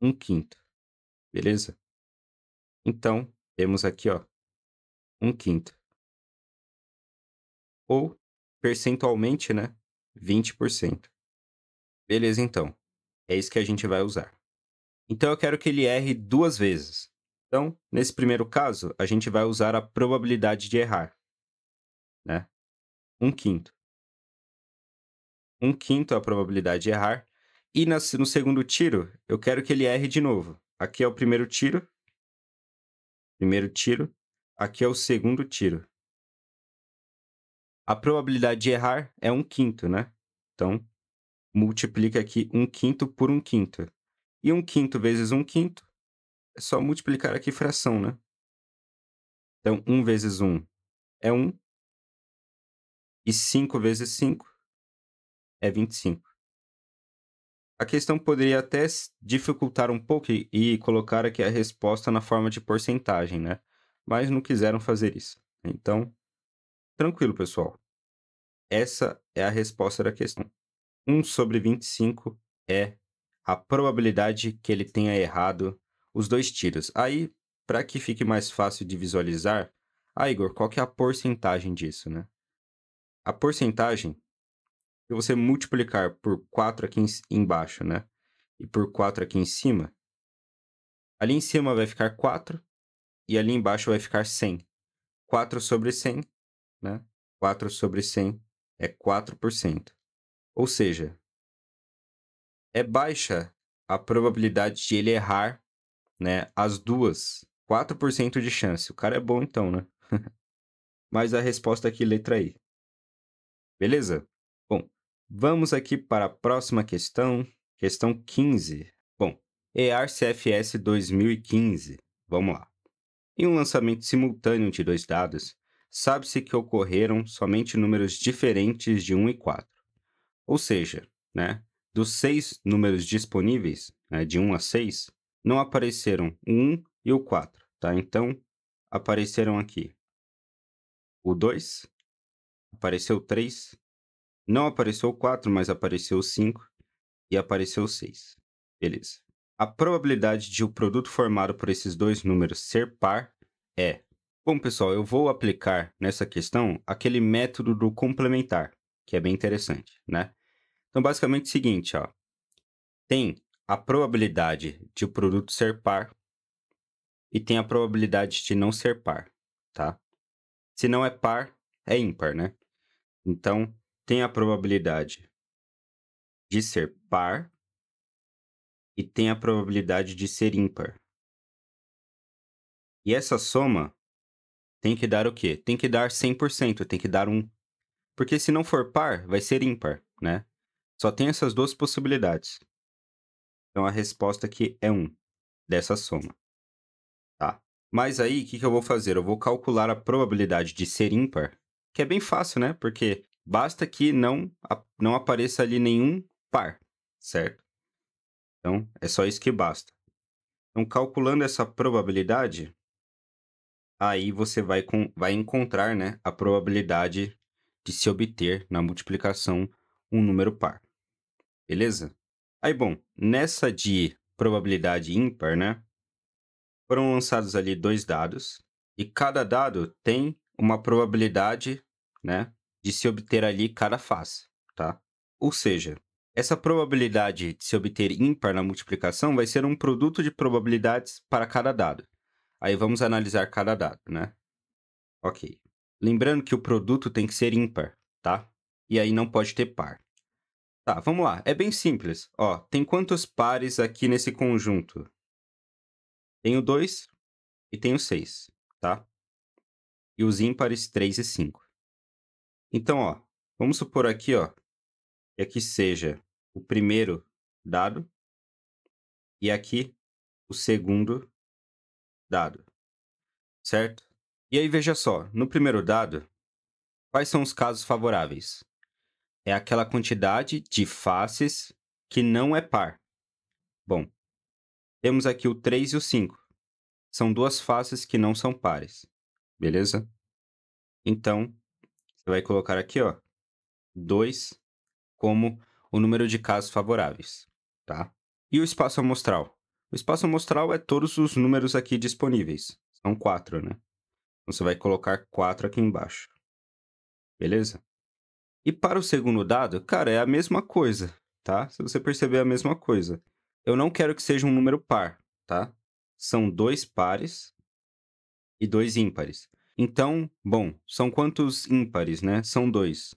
1/5, beleza? Então, temos aqui, ó, 1/5. Ou, percentualmente, né, 20%. Beleza, então. É isso que a gente vai usar. Então, eu quero que ele erre 2 vezes. Então, nesse primeiro caso, a gente vai usar a probabilidade de errar, né? 1/5. 1/5 é a probabilidade de errar. E no segundo tiro, eu quero que ele erre de novo. Aqui é o primeiro tiro. Primeiro tiro. Aqui é o segundo tiro. A probabilidade de errar é 1/5, né? Então, multiplica aqui 1/5 por 1/5. E 1/5 vezes 1/5 é só multiplicar aqui fração, né? Então, 1 vezes 1 é 1, e 5 vezes 5 é 25. A questão poderia até dificultar um pouco e colocar aqui a resposta na forma de porcentagem, né? Mas não quiseram fazer isso. Então, tranquilo, pessoal. Essa é a resposta da questão. 1 sobre 25 é a probabilidade que ele tenha errado os dois tiros. Aí, para que fique mais fácil de visualizar, Igor, qual que é a porcentagem disso, né? A porcentagem, se você multiplicar por 4 aqui embaixo, né? E por 4 aqui em cima, ali em cima vai ficar 4 e ali embaixo vai ficar 100. 4 sobre 100, né? 4 sobre 100 é 4%. Ou seja, é baixa a probabilidade de ele errar, né, as duas. 4% de chance. O cara é bom então, né? Mas a resposta aqui, letra I. Beleza? Bom, vamos aqui para a próxima questão. Questão 15. Bom, EAR-CFS 2015. Vamos lá. Em um lançamento simultâneo de dois dados, sabe-se que ocorreram somente números diferentes de 1 e 4. Ou seja, né, dos 6 números disponíveis, né, de 1 a 6, não apareceram o 1 e o 4, tá? Então, apareceram aqui o 2, apareceu o 3, não apareceu o 4, mas apareceu o 5 e apareceu o 6. Beleza. A probabilidade de o produto formado por esses dois números ser par é... Bom, pessoal, eu vou aplicar nessa questão aquele método do complementar, que é bem interessante, né? Então, basicamente é o seguinte, ó. Tem a probabilidade de o produto ser par e tem a probabilidade de não ser par, tá? Se não é par, é ímpar, né? Então, tem a probabilidade de ser par e tem a probabilidade de ser ímpar. E essa soma tem que dar o quê? Tem que dar 100%, tem que dar 1. Porque se não for par, vai ser ímpar, né? Só tem essas duas possibilidades. Então, a resposta aqui é 1, dessa soma, tá? Mas aí, o que eu vou fazer? Eu vou calcular a probabilidade de ser ímpar, que é bem fácil, né? Porque basta que não apareça ali nenhum par, certo? Então, é só isso que basta. Então, calculando essa probabilidade, aí você vai encontrar, né, a probabilidade de se obter na multiplicação um número par. Beleza? Aí, bom, nessa de probabilidade ímpar, né, foram lançados ali dois dados e cada dado tem uma probabilidade, né, de se obter ali cada face, tá? Ou seja, essa probabilidade de se obter ímpar na multiplicação vai ser um produto de probabilidades para cada dado. Aí vamos analisar cada dado, né? Ok. Lembrando que o produto tem que ser ímpar, tá? E aí não pode ter par. Tá, vamos lá. É bem simples. Ó, tem quantos pares aqui nesse conjunto? Tenho 2 e tenho 6, tá? E os ímpares 3 e 5. Então, ó, vamos supor aqui, ó, que aqui seja o primeiro dado e aqui o segundo dado, certo? E aí, veja só, no primeiro dado, quais são os casos favoráveis? É aquela quantidade de faces que não é par. Bom, temos aqui o 3 e o 5. São duas faces que não são pares, beleza? Então, você vai colocar aqui, ó, 2 como o número de casos favoráveis, tá? E o espaço amostral? O espaço amostral é todos os números aqui disponíveis. São 4, né? Então, você vai colocar 4 aqui embaixo, beleza? E para o segundo dado, cara, é a mesma coisa, tá? Se você perceber, é a mesma coisa. Eu não quero que seja um número par, tá? São 2 pares e 2 ímpares. Então, bom, são quantos ímpares, né? São 2.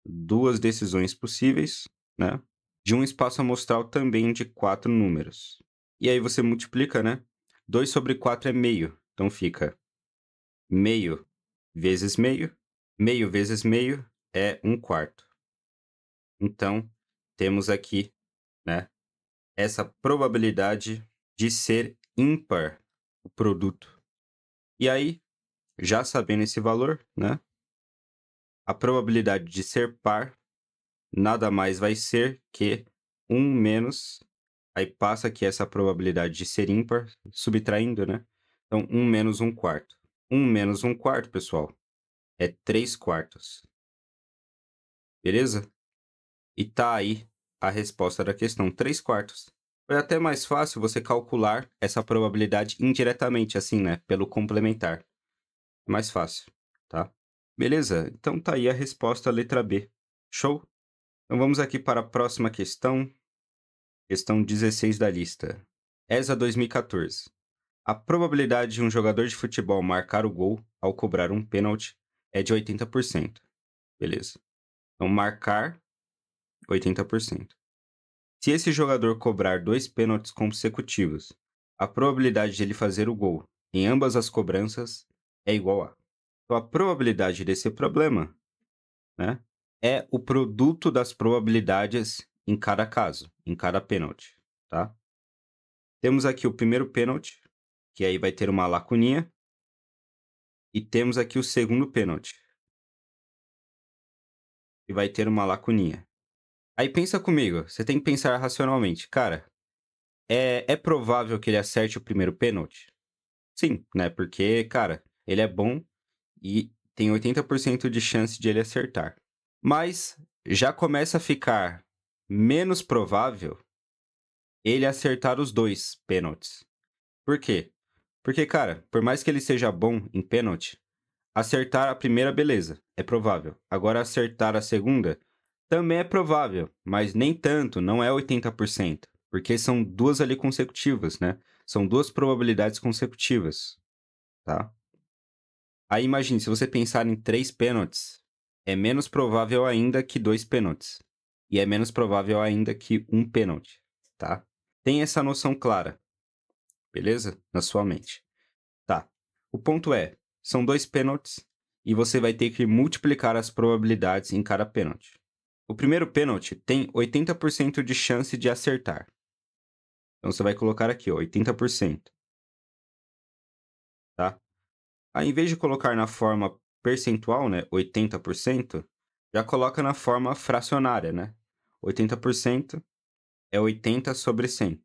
Duas decisões possíveis, né? De um espaço amostral também de 4 números. E aí você multiplica, né? 2 sobre 4 é meio. Então fica meio vezes meio. Meio vezes meio é 1/4. Então, temos aqui, né, essa probabilidade de ser ímpar o produto. E aí, já sabendo esse valor, né, a probabilidade de ser par nada mais vai ser que 1 menos, aí passa aqui essa probabilidade de ser ímpar, subtraindo, né? Então, 1 menos 1 quarto. 1 menos 1 quarto, pessoal, é 3 quartos. Beleza? E tá aí a resposta da questão, 3 quartos. Foi até mais fácil você calcular essa probabilidade indiretamente, assim, né? Pelo complementar. É mais fácil, tá? Beleza? Então tá aí a resposta, letra B. Show? Então vamos aqui para a próxima questão. Questão 16 da lista. ESA 2014. A probabilidade de um jogador de futebol marcar o gol ao cobrar um pênalti é de 80%. Beleza. Então, marcar, 80%. Se esse jogador cobrar 2 pênaltis consecutivos, a probabilidade de ele fazer o gol em ambas as cobranças é igual a. Então, a probabilidade desse problema, né, é o produto das probabilidades em cada caso, em cada pênalti, tá? Temos aqui o primeiro pênalti, que aí vai ter uma lacuninha. E temos aqui o segundo pênalti, que vai ter uma lacuninha. Aí pensa comigo, você tem que pensar racionalmente. Cara, é provável que ele acerte o primeiro pênalti? Sim, né? Porque, cara, ele é bom e tem 80% de chance de ele acertar. Mas já começa a ficar menos provável ele acertar os 2 pênaltis. Por quê? Porque, cara, por mais que ele seja bom em pênalti, acertar a primeira, beleza, é provável. Agora, acertar a segunda também é provável, mas nem tanto, não é 80%, porque são duas ali consecutivas, né? São duas probabilidades consecutivas, tá? Aí imagine, se você pensar em 3 pênaltis, é menos provável ainda que 2 pênaltis. E é menos provável ainda que um pênalti, tá? Tem essa noção clara, beleza? Na sua mente. Tá. O ponto é, são 2 pênaltis e você vai ter que multiplicar as probabilidades em cada pênalti. O primeiro pênalti tem 80% de chance de acertar. Então você vai colocar aqui, ó, 80%, tá? Aí, em vez de colocar na forma percentual, né, 80%, já coloca na forma fracionária, né? 80% é 80 sobre 100.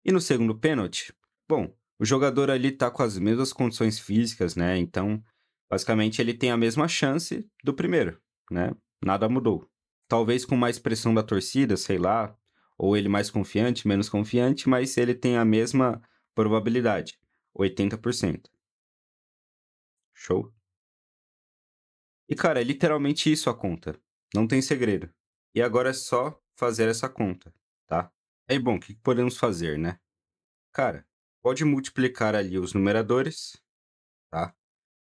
E no segundo pênalti, bom, o jogador ali tá com as mesmas condições físicas, né? Então, basicamente, ele tem a mesma chance do primeiro, né? Nada mudou. Talvez com mais pressão da torcida, sei lá, ou ele mais confiante, menos confiante, mas ele tem a mesma probabilidade, 80%. Show? E, cara, é literalmente isso a conta. Não tem segredo. E agora é só fazer essa conta, tá? Aí, bom, o que podemos fazer, né? Cara, pode multiplicar ali os numeradores, tá?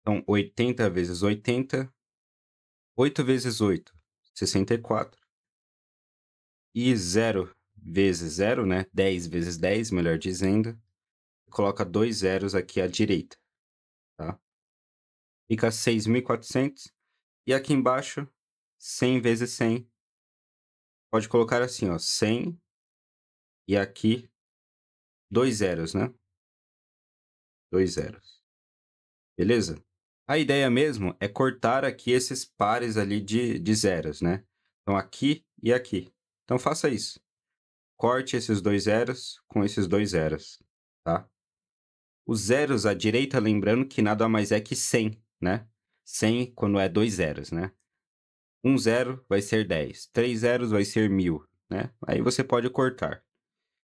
Então, 80 vezes 80, 8 vezes 8, 64. E 0 vezes 0, né? 10 vezes 10, melhor dizendo. Coloca 2 zeros aqui à direita, tá? Fica 6.400. E aqui embaixo, 100 vezes 100. Pode colocar assim, ó, 100 e aqui 2 zeros, né? 2 zeros. Beleza? A ideia mesmo é cortar aqui esses pares ali de zeros, né? Então, aqui e aqui. Então, faça isso. Corte esses 2 zeros com esses 2 zeros, tá? Os zeros à direita, lembrando que nada mais é que 100, né? 100 quando é 2 zeros, né? 1 zero vai ser 10. 3 zeros vai ser 1.000, né? Aí você pode cortar.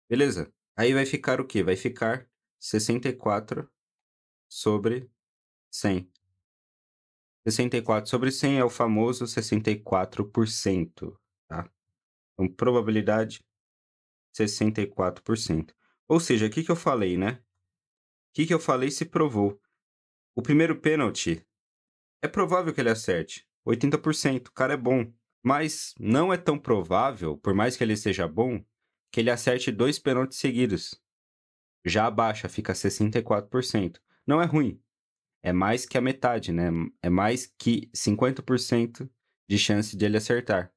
Beleza? Aí vai ficar o quê? Vai ficar 64 sobre 100. 64 sobre 100 é o famoso 64%, tá? Então, probabilidade 64%. Ou seja, o que que eu falei, né? O que que eu falei se provou. O primeiro pênalti, é provável que ele acerte. 80%, o cara é bom. Mas não é tão provável, por mais que ele seja bom, que ele acerte 2 pênaltis seguidos. Já abaixa, fica 64%. Não é ruim. É mais que a metade, né? É mais que 50% de chance de ele acertar.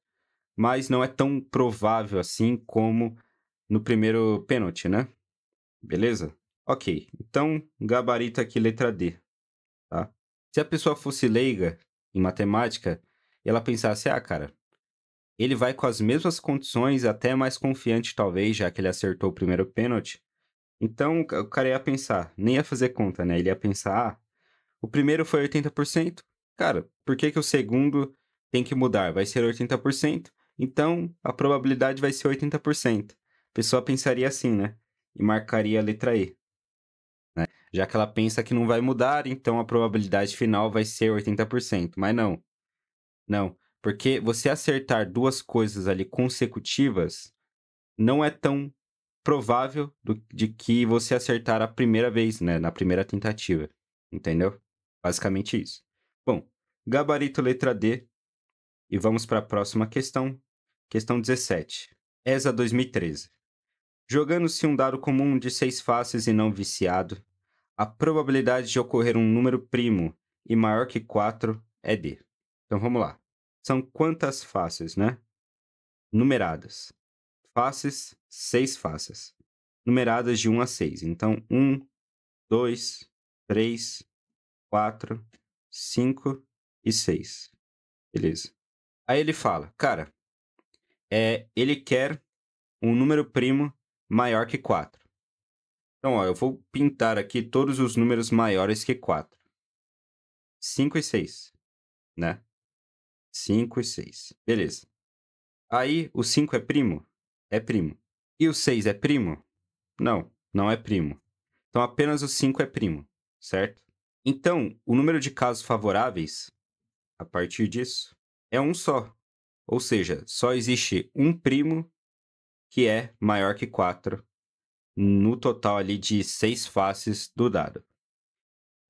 mas não é tão provável assim como no primeiro pênalti, né? Beleza? Ok, então gabarito aqui letra D, tá? Se a pessoa fosse leiga em matemática e ela pensasse, ah, cara, ele vai com as mesmas condições, até mais confiante talvez, já que ele acertou o primeiro pênalti, então o cara ia pensar, nem ia fazer conta, né? Ele ia pensar, ah, o primeiro foi 80%, cara, por que que o segundo tem que mudar? Vai ser 80%, então a probabilidade vai ser 80%. A pessoa pensaria assim, né? E marcaria a letra E. Já que ela pensa que não vai mudar, então a probabilidade final vai ser 80%. Mas não, não. Porque você acertar duas coisas ali consecutivas não é tão provável de que você acertar a primeira vez, né? Na primeira tentativa. Entendeu? Basicamente isso. Bom, gabarito letra D. E vamos para a próxima questão. Questão 17. ESA 2013. Jogando-se um dado comum de 6 faces e não viciado, a probabilidade de ocorrer um número primo e maior que 4 é D. Então vamos lá. São quantas faces, né? Numeradas. Faces, 6 faces. Numeradas de 1 a 6. Então, 1, 2, 3, 4, 5 e 6. Beleza. Aí ele fala, cara, ele quer um número primo maior que 4. Então, ó, eu vou pintar aqui todos os números maiores que 4. 5 e 6, né? 5 e 6. Beleza. Aí, o 5 é primo? É primo. E o 6 é primo? Não, não é primo. Então, apenas o 5 é primo, certo? Então, o número de casos favoráveis, a partir disso, é um só. Ou seja, só existe um primo que é maior que 4 no total ali de 6 faces do dado.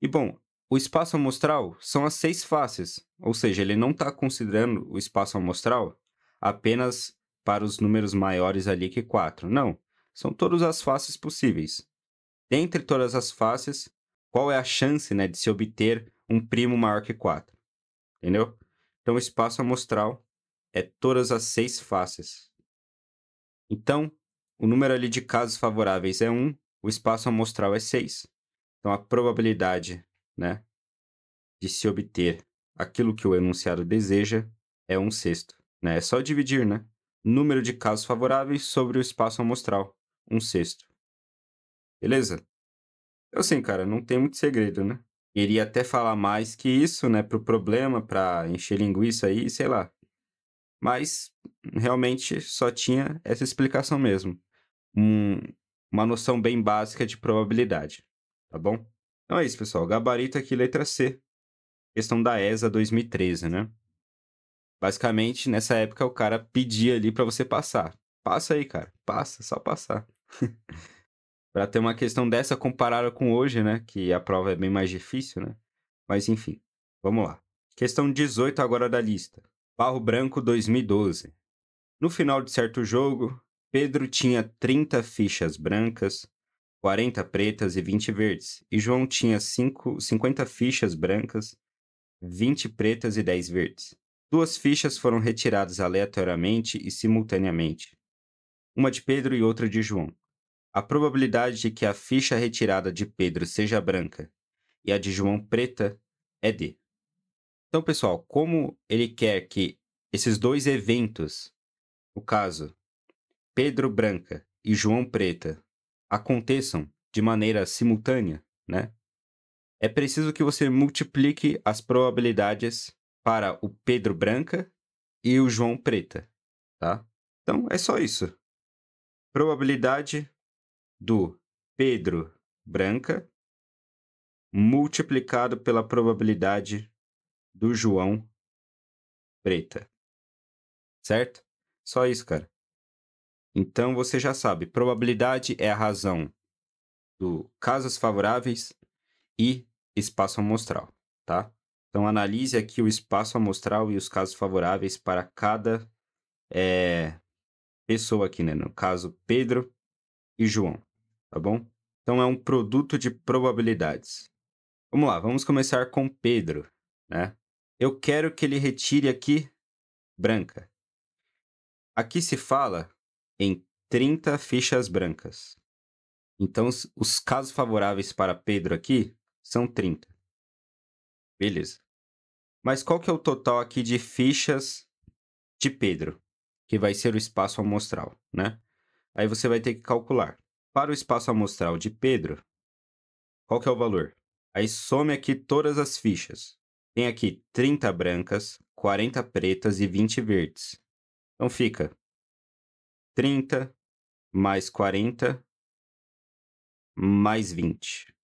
E, bom, o espaço amostral são as 6 faces, ou seja, ele não está considerando o espaço amostral apenas para os números maiores ali que 4. Não, são todas as faces possíveis. Dentre todas as faces, qual é a chance, né, de se obter um primo maior que 4? Entendeu? Então, o espaço amostral é todas as 6 faces. Então, o número ali de casos favoráveis é 1, o espaço amostral é 6. Então, a probabilidade, né, de se obter aquilo que o enunciado deseja é 1/6, né? É só dividir, né? Número de casos favoráveis sobre o espaço amostral, 1/6. Beleza? Então, assim, cara, não tem muito segredo, né? Iria até falar mais que isso, né, pro problema, pra encher linguiça aí, sei lá. Mas, realmente, só tinha essa explicação mesmo. Um- uma noção bem básica de probabilidade, tá bom? Então é isso, pessoal. Gabarito aqui, letra C. Questão da ESA 2013, né? Basicamente, nessa época, o cara pedia ali pra você passar. Passa aí, cara. Passa, só passar. Pra ter uma questão dessa comparada com hoje, né? Que a prova é bem mais difícil, né? Mas enfim, vamos lá. Questão 18 agora da lista. Barro Branco 2012. No final de certo jogo, Pedro tinha 30 fichas brancas, 40 pretas e 20 verdes. E João tinha 50 fichas brancas, 20 pretas e 10 verdes. Duas fichas foram retiradas aleatoriamente e simultaneamente, uma de Pedro e outra de João. A probabilidade de que a ficha retirada de Pedro seja branca e a de João preta é D. Então, pessoal, como ele quer que esses dois eventos, no caso, Pedro branca e João preta, aconteçam de maneira simultânea, né? É preciso que você multiplique as probabilidades para o Pedro branca e o João preta, tá? Então, é só isso. Probabilidade do Pedro branca multiplicado pela probabilidade do João preta, certo? Só isso, cara. Então, você já sabe, probabilidade é a razão do casos favoráveis e espaço amostral, tá? Então, analise aqui o espaço amostral e os casos favoráveis para cada pessoa aqui, né? No caso, Pedro e João, tá bom? Então, é um produto de probabilidades. Vamos lá, vamos começar com Pedro, né? Eu quero que ele retire aqui branca. Aqui se fala em 30 fichas brancas. Então, os casos favoráveis para Pedro aqui são 30. Beleza. Mas qual que é o total aqui de fichas de Pedro? Que vai ser o espaço amostral, né? Aí você vai ter que calcular. Para o espaço amostral de Pedro, qual que é o valor? Aí some aqui todas as fichas. Tem aqui 30 brancas, 40 pretas e 20 verdes. Então fica 30 mais 40 mais 20.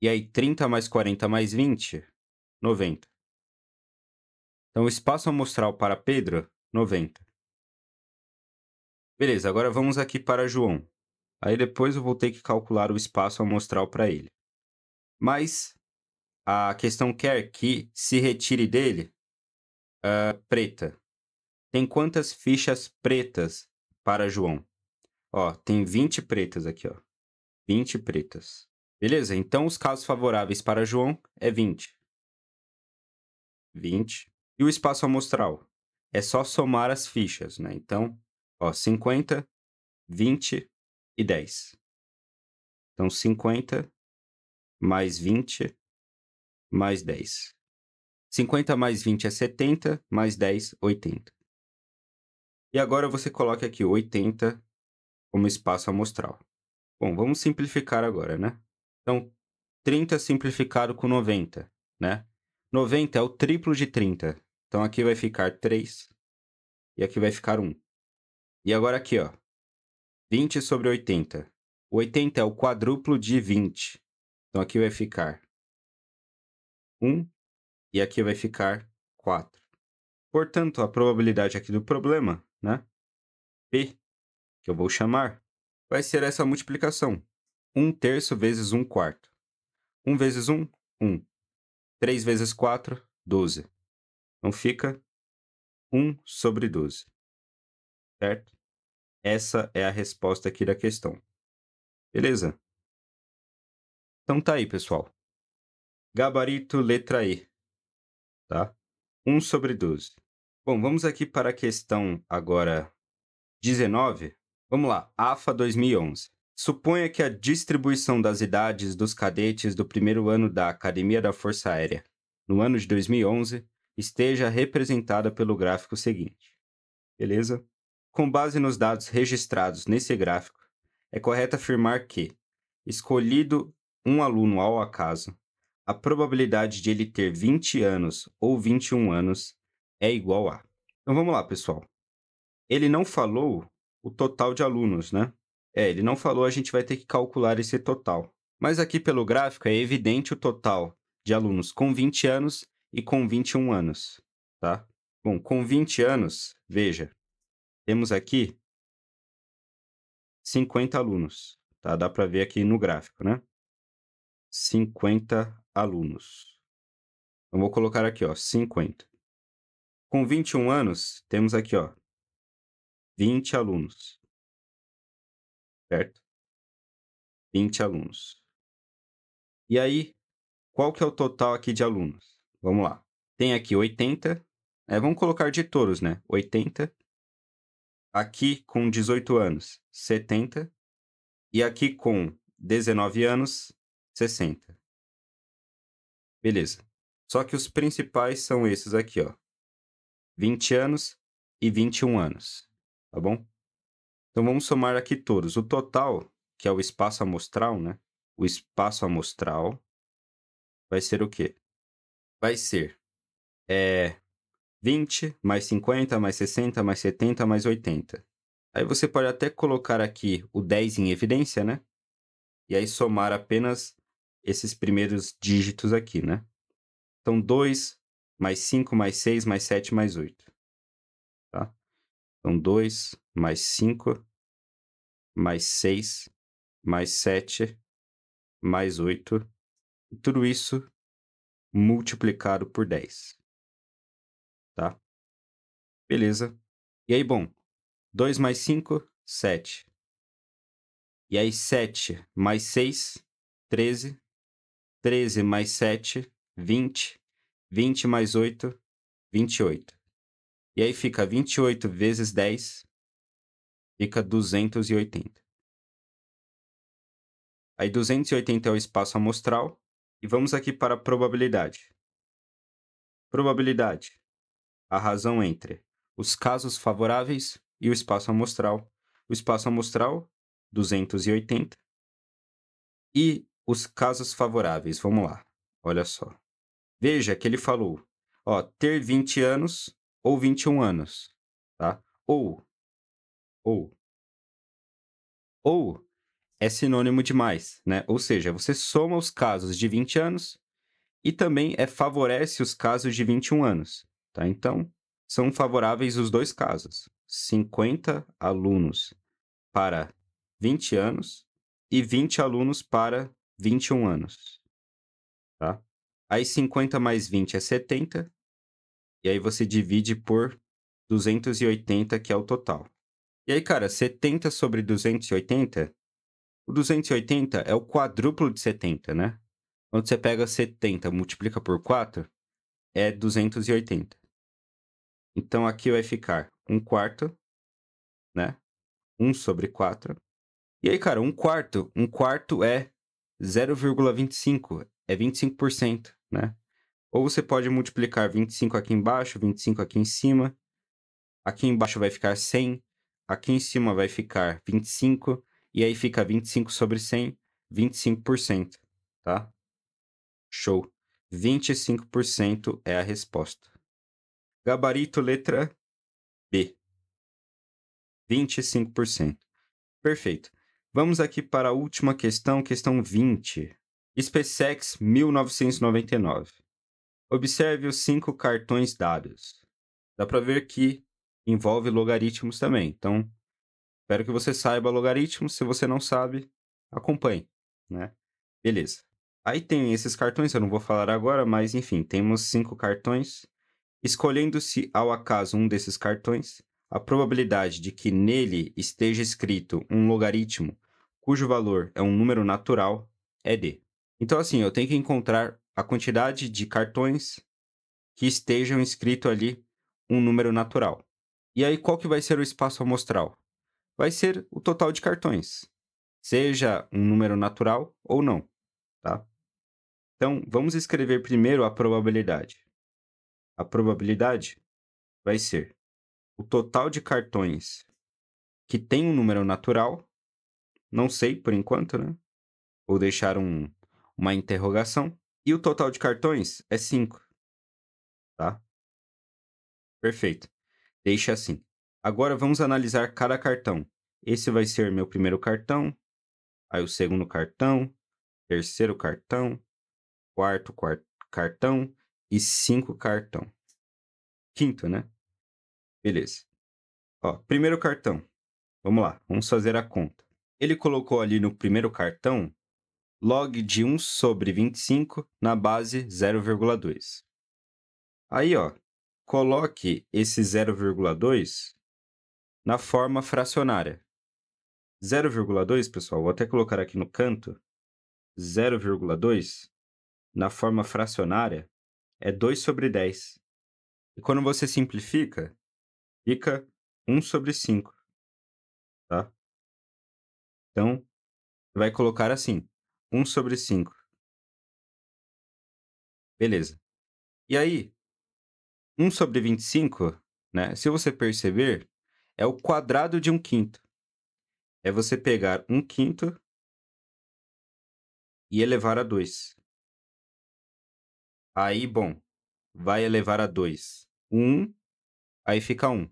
E aí 30 mais 40 mais 20, 90. Então o espaço amostral para Pedro, 90. Beleza, agora vamos aqui para João. Aí depois eu vou ter que calcular o espaço amostral para ele. Mas a questão quer que se retire dele a preta. Tem quantas fichas pretas para João? Ó, tem 20 pretas aqui, ó. 20 pretas. Beleza? Então os casos favoráveis para João é 20. 20. E o espaço amostral? É só somar as fichas, né? Então, ó, 50, 20 e 10. Então, 50 mais 20 mais 10. 50 mais 20 é 70, mais 10, 80. E agora você coloca aqui 80 como espaço amostral. Bom, vamos simplificar agora, né? Então, 30 simplificado com 90, né? 90 é o triplo de 30. Então, aqui vai ficar 3 e aqui vai ficar 1. E agora aqui, ó, 20 sobre 80. 80 é o quadruplo de 20. Então, aqui vai ficar 1 e aqui vai ficar 4. Portanto, a probabilidade aqui do problema, né? P, que eu vou chamar, vai ser essa multiplicação. 1/3 vezes 1/4. 1 vezes 1, 1. 3 vezes 4, 12. Então, fica 1 sobre 12. Certo? Essa é a resposta aqui da questão. Beleza? Então, tá aí, pessoal. Gabarito letra E. Tá? 1 sobre 12. Bom, vamos aqui para a questão agora 19. Vamos lá, AFA 2011. Suponha que a distribuição das idades dos cadetes do primeiro ano da Academia da Força Aérea, no ano de 2011, esteja representada pelo gráfico seguinte. Beleza? Com base nos dados registrados nesse gráfico, é correto afirmar que, escolhido um aluno ao acaso, a probabilidade de ele ter 20 anos ou 21 anos é igual a. Então vamos lá, pessoal. Ele não falou o total de alunos, né? Ele não falou, a gente vai ter que calcular esse total. Mas aqui pelo gráfico é evidente o total de alunos com 20 anos e com 21 anos, tá? Bom, com 20 anos, veja, temos aqui 50 alunos, tá? Dá para ver aqui no gráfico, né? 50 alunos. Eu vou colocar aqui, ó, 50. Com 21 anos, temos aqui, ó, 20 alunos, certo? 20 alunos. E aí, qual que é o total aqui de alunos? Vamos lá. Tem aqui 80, vamos colocar de todos, né? 80. Aqui com 18 anos, 70. E aqui com 19 anos, 60. Beleza. Só que os principais são esses aqui, ó. 20 anos e 21 anos, tá bom? Então vamos somar aqui todos. O total, que é o espaço amostral, né? O espaço amostral vai ser o quê? Vai ser 20 mais 50 mais 60 mais 70 mais 80. Aí você pode até colocar aqui o 10 em evidência, né? E aí somar apenas esses primeiros dígitos aqui, né? Então 2 mais 5 mais 6 mais 7 mais 8. Tá? Então 2 mais 5 mais 6 mais 7 mais 8. E tudo isso multiplicado por 10. Tá? Beleza. E aí, bom, 2 mais 5, 7. E aí, 7 mais 6, 13. 13 mais 7, 20. 20 mais 8, 28. E aí fica 28 vezes 10, fica 280. Aí 280 é o espaço amostral. E vamos aqui para a probabilidade. Probabilidade. A razão entre os casos favoráveis e o espaço amostral. O espaço amostral, 280. E os casos favoráveis, vamos lá. Olha só. Veja que ele falou, ó, ter 20 anos ou 21 anos, tá? Ou é sinônimo de mais, né? Ou seja, você soma os casos de 20 anos e também favorece os casos de 21 anos, tá? Então, são favoráveis os dois casos. 50 alunos para 20 anos e 20 alunos para 21 anos, tá? Aí 50 mais 20 é 70, e aí você divide por 280, que é o total. E aí, cara, 70 sobre 280, o 280 é o quadruplo de 70, né? Quando você pega 70, multiplica por 4, é 280. Então, aqui vai ficar 1 quarto, né? 1 sobre 4. E aí, cara, 1 quarto é 0,25, é 25%, né? Ou você pode multiplicar 25 aqui embaixo, 25 aqui em cima. Aqui embaixo vai ficar 100, aqui em cima vai ficar 25, e aí fica 25 sobre 100, 25%, tá? Show. 25% é a resposta. Gabarito letra B. 25%. Perfeito. Vamos aqui para a última questão, questão 20. SpaceX 1999. Observe os 5 cartões dados. Dá para ver que envolve logaritmos também. Então, espero que você saiba logaritmos. Se você não sabe, acompanhe, né? Beleza. Aí tem esses cartões, eu não vou falar agora, mas enfim, temos 5 cartões. Escolhendo-se ao acaso um desses cartões, a probabilidade de que nele esteja escrito um logaritmo cujo valor é um número natural é D. Então, assim, eu tenho que encontrar a quantidade de cartões que estejam escrito ali um número natural. E aí, qual que vai ser o espaço amostral? Vai ser o total de cartões, seja um número natural ou não, tá? Então, vamos escrever primeiro a probabilidade. A probabilidade vai ser o total de cartões que tem um número natural, não sei por enquanto, né? Vou deixar uma interrogação. E o total de cartões é 5, tá? Perfeito. Deixa assim. Agora vamos analisar cada cartão. Esse vai ser meu primeiro cartão, aí o segundo cartão, terceiro cartão, quarto cartão e 5 cartão. Quinto, né? Beleza. Ó, primeiro cartão. Vamos lá, vamos fazer a conta. Ele colocou ali no primeiro cartão log de 1 sobre 25 na base 0,2. Aí, ó, coloque esse 0,2 na forma fracionária. 0,2, pessoal, vou até colocar aqui no canto. 0,2 na forma fracionária é 2 sobre 10. E quando você simplifica, fica 1 sobre 5, tá? Então, vai colocar assim, 1 sobre 5. Beleza. E aí, 1 sobre 25, né? Se você perceber, é o quadrado de 1/5. É você pegar 1/5 e elevar a 2. Aí, bom, vai elevar a 2. 1, aí fica 1.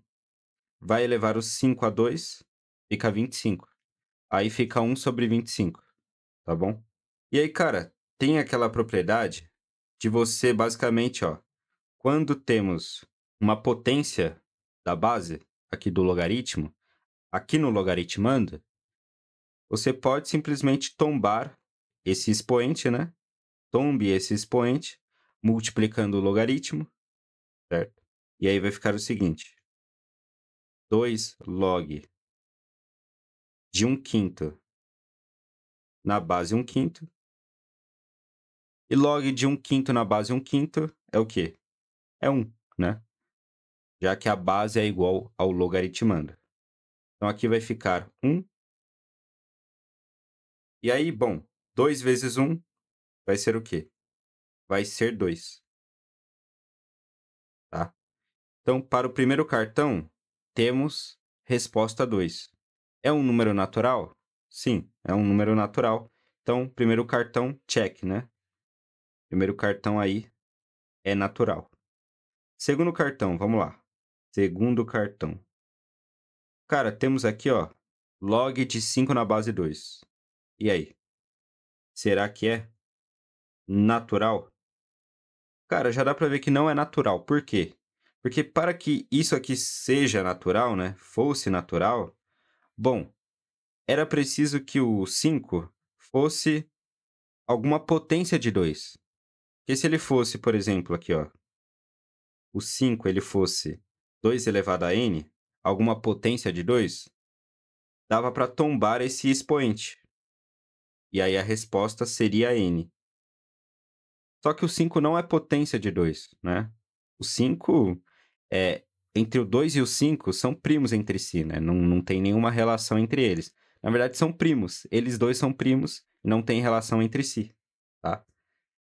Vai elevar o 5 a 2, fica 25. Aí fica 1 sobre 25, tá bom? E aí, cara, tem aquela propriedade de você, basicamente, ó, quando temos uma potência da base, aqui do logaritmo, aqui no logaritmando, você pode simplesmente tombar esse expoente, né? Tombe esse expoente, multiplicando o logaritmo, certo? E aí vai ficar o seguinte: 2 log de 1/5 na base 1/5, e log de 1/5 na base 1/5 é o quê? É 1, né? já que a base é igual ao logaritmando. Então, aqui vai ficar 1. E aí, bom, 2 vezes 1 vai ser o quê? Vai ser 2, tá? Então, para o primeiro cartão, temos resposta 2. É um número natural? Sim, é um número natural. Então, primeiro cartão, check, né? Primeiro cartão aí é natural. Segundo cartão, vamos lá. Segundo cartão. Cara, temos aqui, ó, log de 5 na base 2. E aí? Será que é natural? Cara, já dá para ver que não é natural. Por quê? Porque para que isso aqui seja natural, né? Fosse natural, bom, era preciso que o 5 fosse alguma potência de 2. Porque se ele fosse, por exemplo, aqui, ó, o 5 ele fosse 2 elevado a n, alguma potência de 2, dava para tombar esse expoente. E aí a resposta seria n. Só que o 5 não é potência de 2, né? O 5, entre o 2 e o 5, são primos entre si, né? Não tem nenhuma relação entre eles. Na verdade, são primos. Eles dois são primos e não têm relação entre si, tá?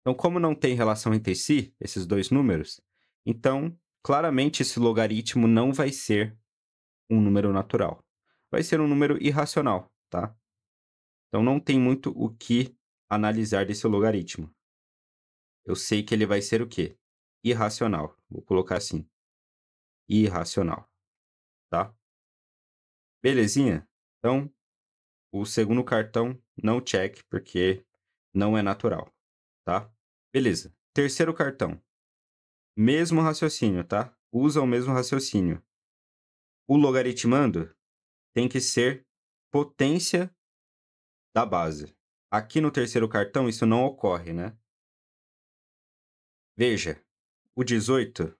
Então, como não tem relação entre si, esses dois números, então, claramente, esse logaritmo não vai ser um número natural. Vai ser um número irracional, tá? Então, não tem muito o que analisar desse logaritmo. Eu sei que ele vai ser o quê? Irracional. Vou colocar assim. Irracional, tá? Belezinha? Então, o segundo cartão não check, porque não é natural, tá? Beleza. Terceiro cartão. Mesmo raciocínio, tá? Usa o mesmo raciocínio. O logaritmando tem que ser potência da base. Aqui no terceiro cartão isso não ocorre, né? Veja, o 18,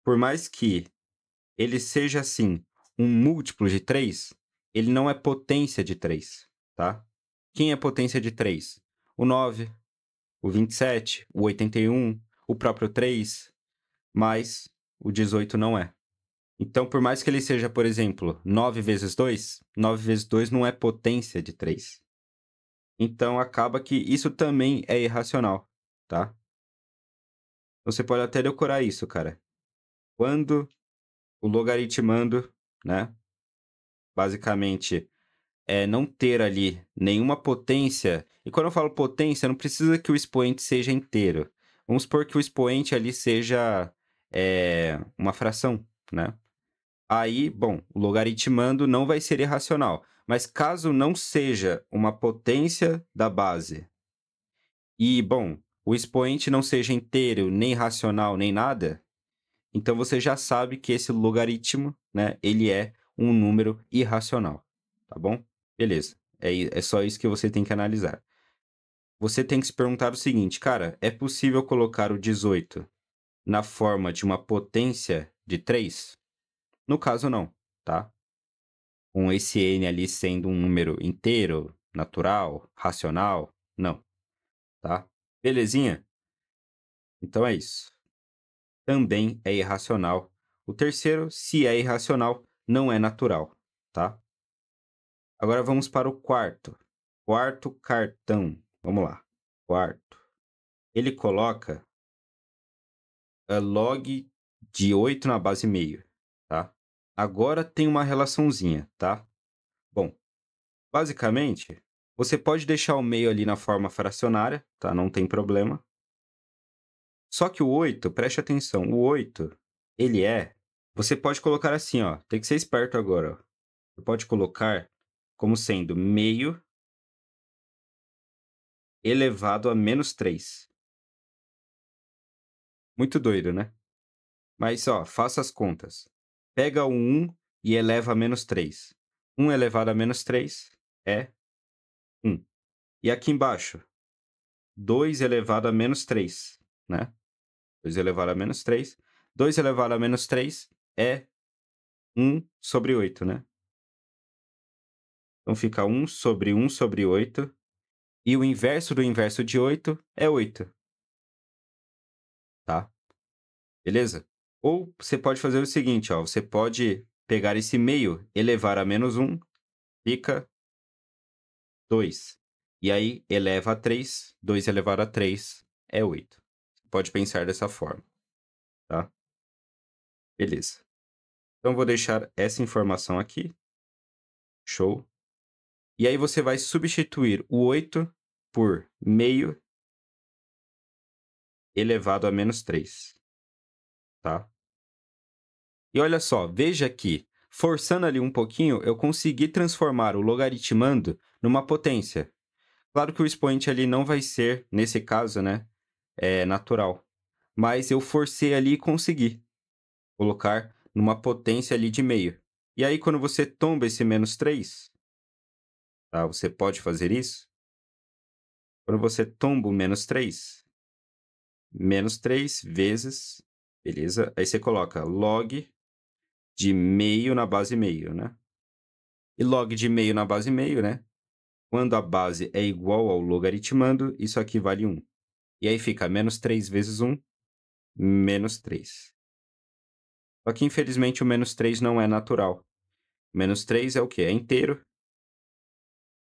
por mais que ele seja, assim, um múltiplo de 3, ele não é potência de 3, tá? Quem é potência de 3? O 9, o 27, o 81, o próprio 3, mas o 18 não é. Então, por mais que ele seja, por exemplo, 9 vezes 2, 9 vezes 2 não é potência de 3. Então, acaba que isso também é irracional, tá? Você pode até decorar isso, cara. Quando o logaritmando, né, basicamente, é não ter ali nenhuma potência. E quando eu falo potência, não precisa que o expoente seja inteiro. Vamos supor que o expoente ali seja uma fração, né? Aí, bom, o logaritmando não vai ser irracional. Mas caso não seja uma potência da base e, bom, o expoente não seja inteiro, nem racional, nem nada, então você já sabe que esse logaritmo, né, ele é um número irracional, tá bom? Beleza. É só isso que você tem que analisar. Você tem que se perguntar o seguinte, cara, é possível colocar o 18 na forma de uma potência de 3? No caso, não, tá? Com esse n ali sendo um número inteiro, natural, racional, não, tá? Belezinha? Então é isso. Também é irracional. O terceiro, se é irracional, não é natural, tá? Agora vamos para o quarto. Quarto cartão. Vamos lá. Quarto. Ele coloca log de 8 na base meio, tá? Agora tem uma relaçãozinha, tá? Bom, basicamente, você pode deixar o meio ali na forma fracionária, tá? Não tem problema. Só que o 8, preste atenção, o 8, ele você pode colocar assim, ó, tem que ser esperto agora, ó. Você pode colocar como sendo meio elevado a menos 3. Muito doido, né? Mas, ó, faça as contas. Pega o 1 e eleva a menos 3. 1 elevado a menos 3 é 1. E aqui embaixo, 2 elevado a menos 3, né? 2 elevado a menos 3. 2 elevado a menos 3 é 1 sobre 8, né? Então fica 1 sobre 8. E o inverso do inverso de 8 é 8, tá? Beleza? Ou você pode fazer o seguinte, ó, você pode pegar esse meio, elevar a menos 1, fica 2. E aí, eleva a 3, 2 elevado a 3 é 8. Você pode pensar dessa forma, tá? Beleza. Então, vou deixar essa informação aqui. Show. E aí, você vai substituir o 8 por meio elevado a menos 3, tá? E olha só, veja que, forçando ali um pouquinho, eu consegui transformar o logaritmando numa potência. Claro que o expoente ali não vai ser, nesse caso, né, natural. Mas eu forcei ali e consegui colocar numa potência ali de meio. E aí, quando você tomba esse menos 3, tá, você pode fazer isso. Quando você tomba o menos 3 vezes, beleza? Aí você coloca log de meio na base meio, né? E log de meio na base meio, né? Quando a base é igual ao logaritmando, isso aqui vale 1. E aí fica menos 3 vezes 1, menos 3. Só que, infelizmente, o menos 3 não é natural. Menos 3 é o quê? É inteiro.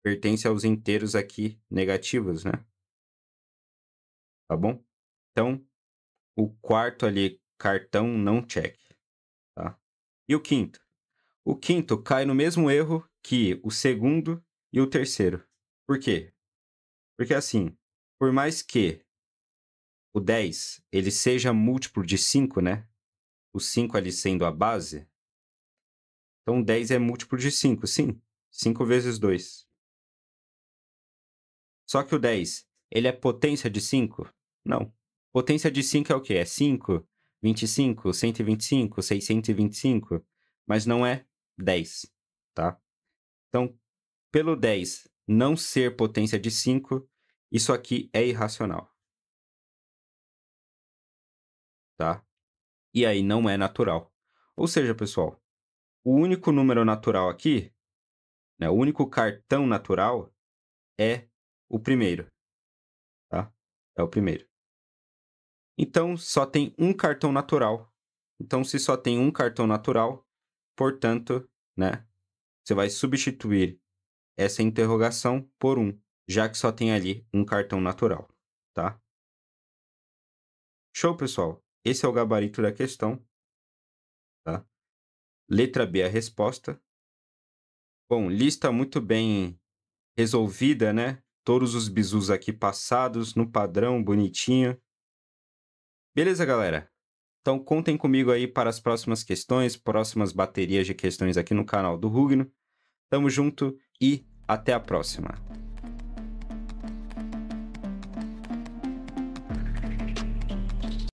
Pertence aos inteiros aqui negativos, né? Tá bom? Então, o quarto ali, cartão não check, tá? E o quinto? O quinto cai no mesmo erro que o segundo e o terceiro. Por quê? Porque assim, por mais que o 10 ele seja múltiplo de 5, né? O 5 ali sendo a base. Então, 10 é múltiplo de 5, sim. 5 vezes 2. Só que o 10, ele é potência de 5? Não. Potência de 5 é o quê? É 5, 25, 125, 625, mas não é 10, tá? Então, pelo 10 não ser potência de 5, isso aqui é irracional, tá? E aí não é natural. Ou seja, pessoal, o único número natural aqui, né, o único cartão natural é o primeiro, tá? É o primeiro. Então, só tem um cartão natural. Então, se só tem um cartão natural, portanto, né, você vai substituir essa interrogação por 1, já que só tem ali um cartão natural, tá? Show, pessoal? Esse é o gabarito da questão, tá? Letra B é a resposta. Bom, lista muito bem resolvida, né? Todos os bizus aqui passados no padrão, bonitinho. Beleza, galera? Então, contem comigo aí para as próximas questões, próximas baterias de questões aqui no canal do Hugno. Tamo junto e até a próxima!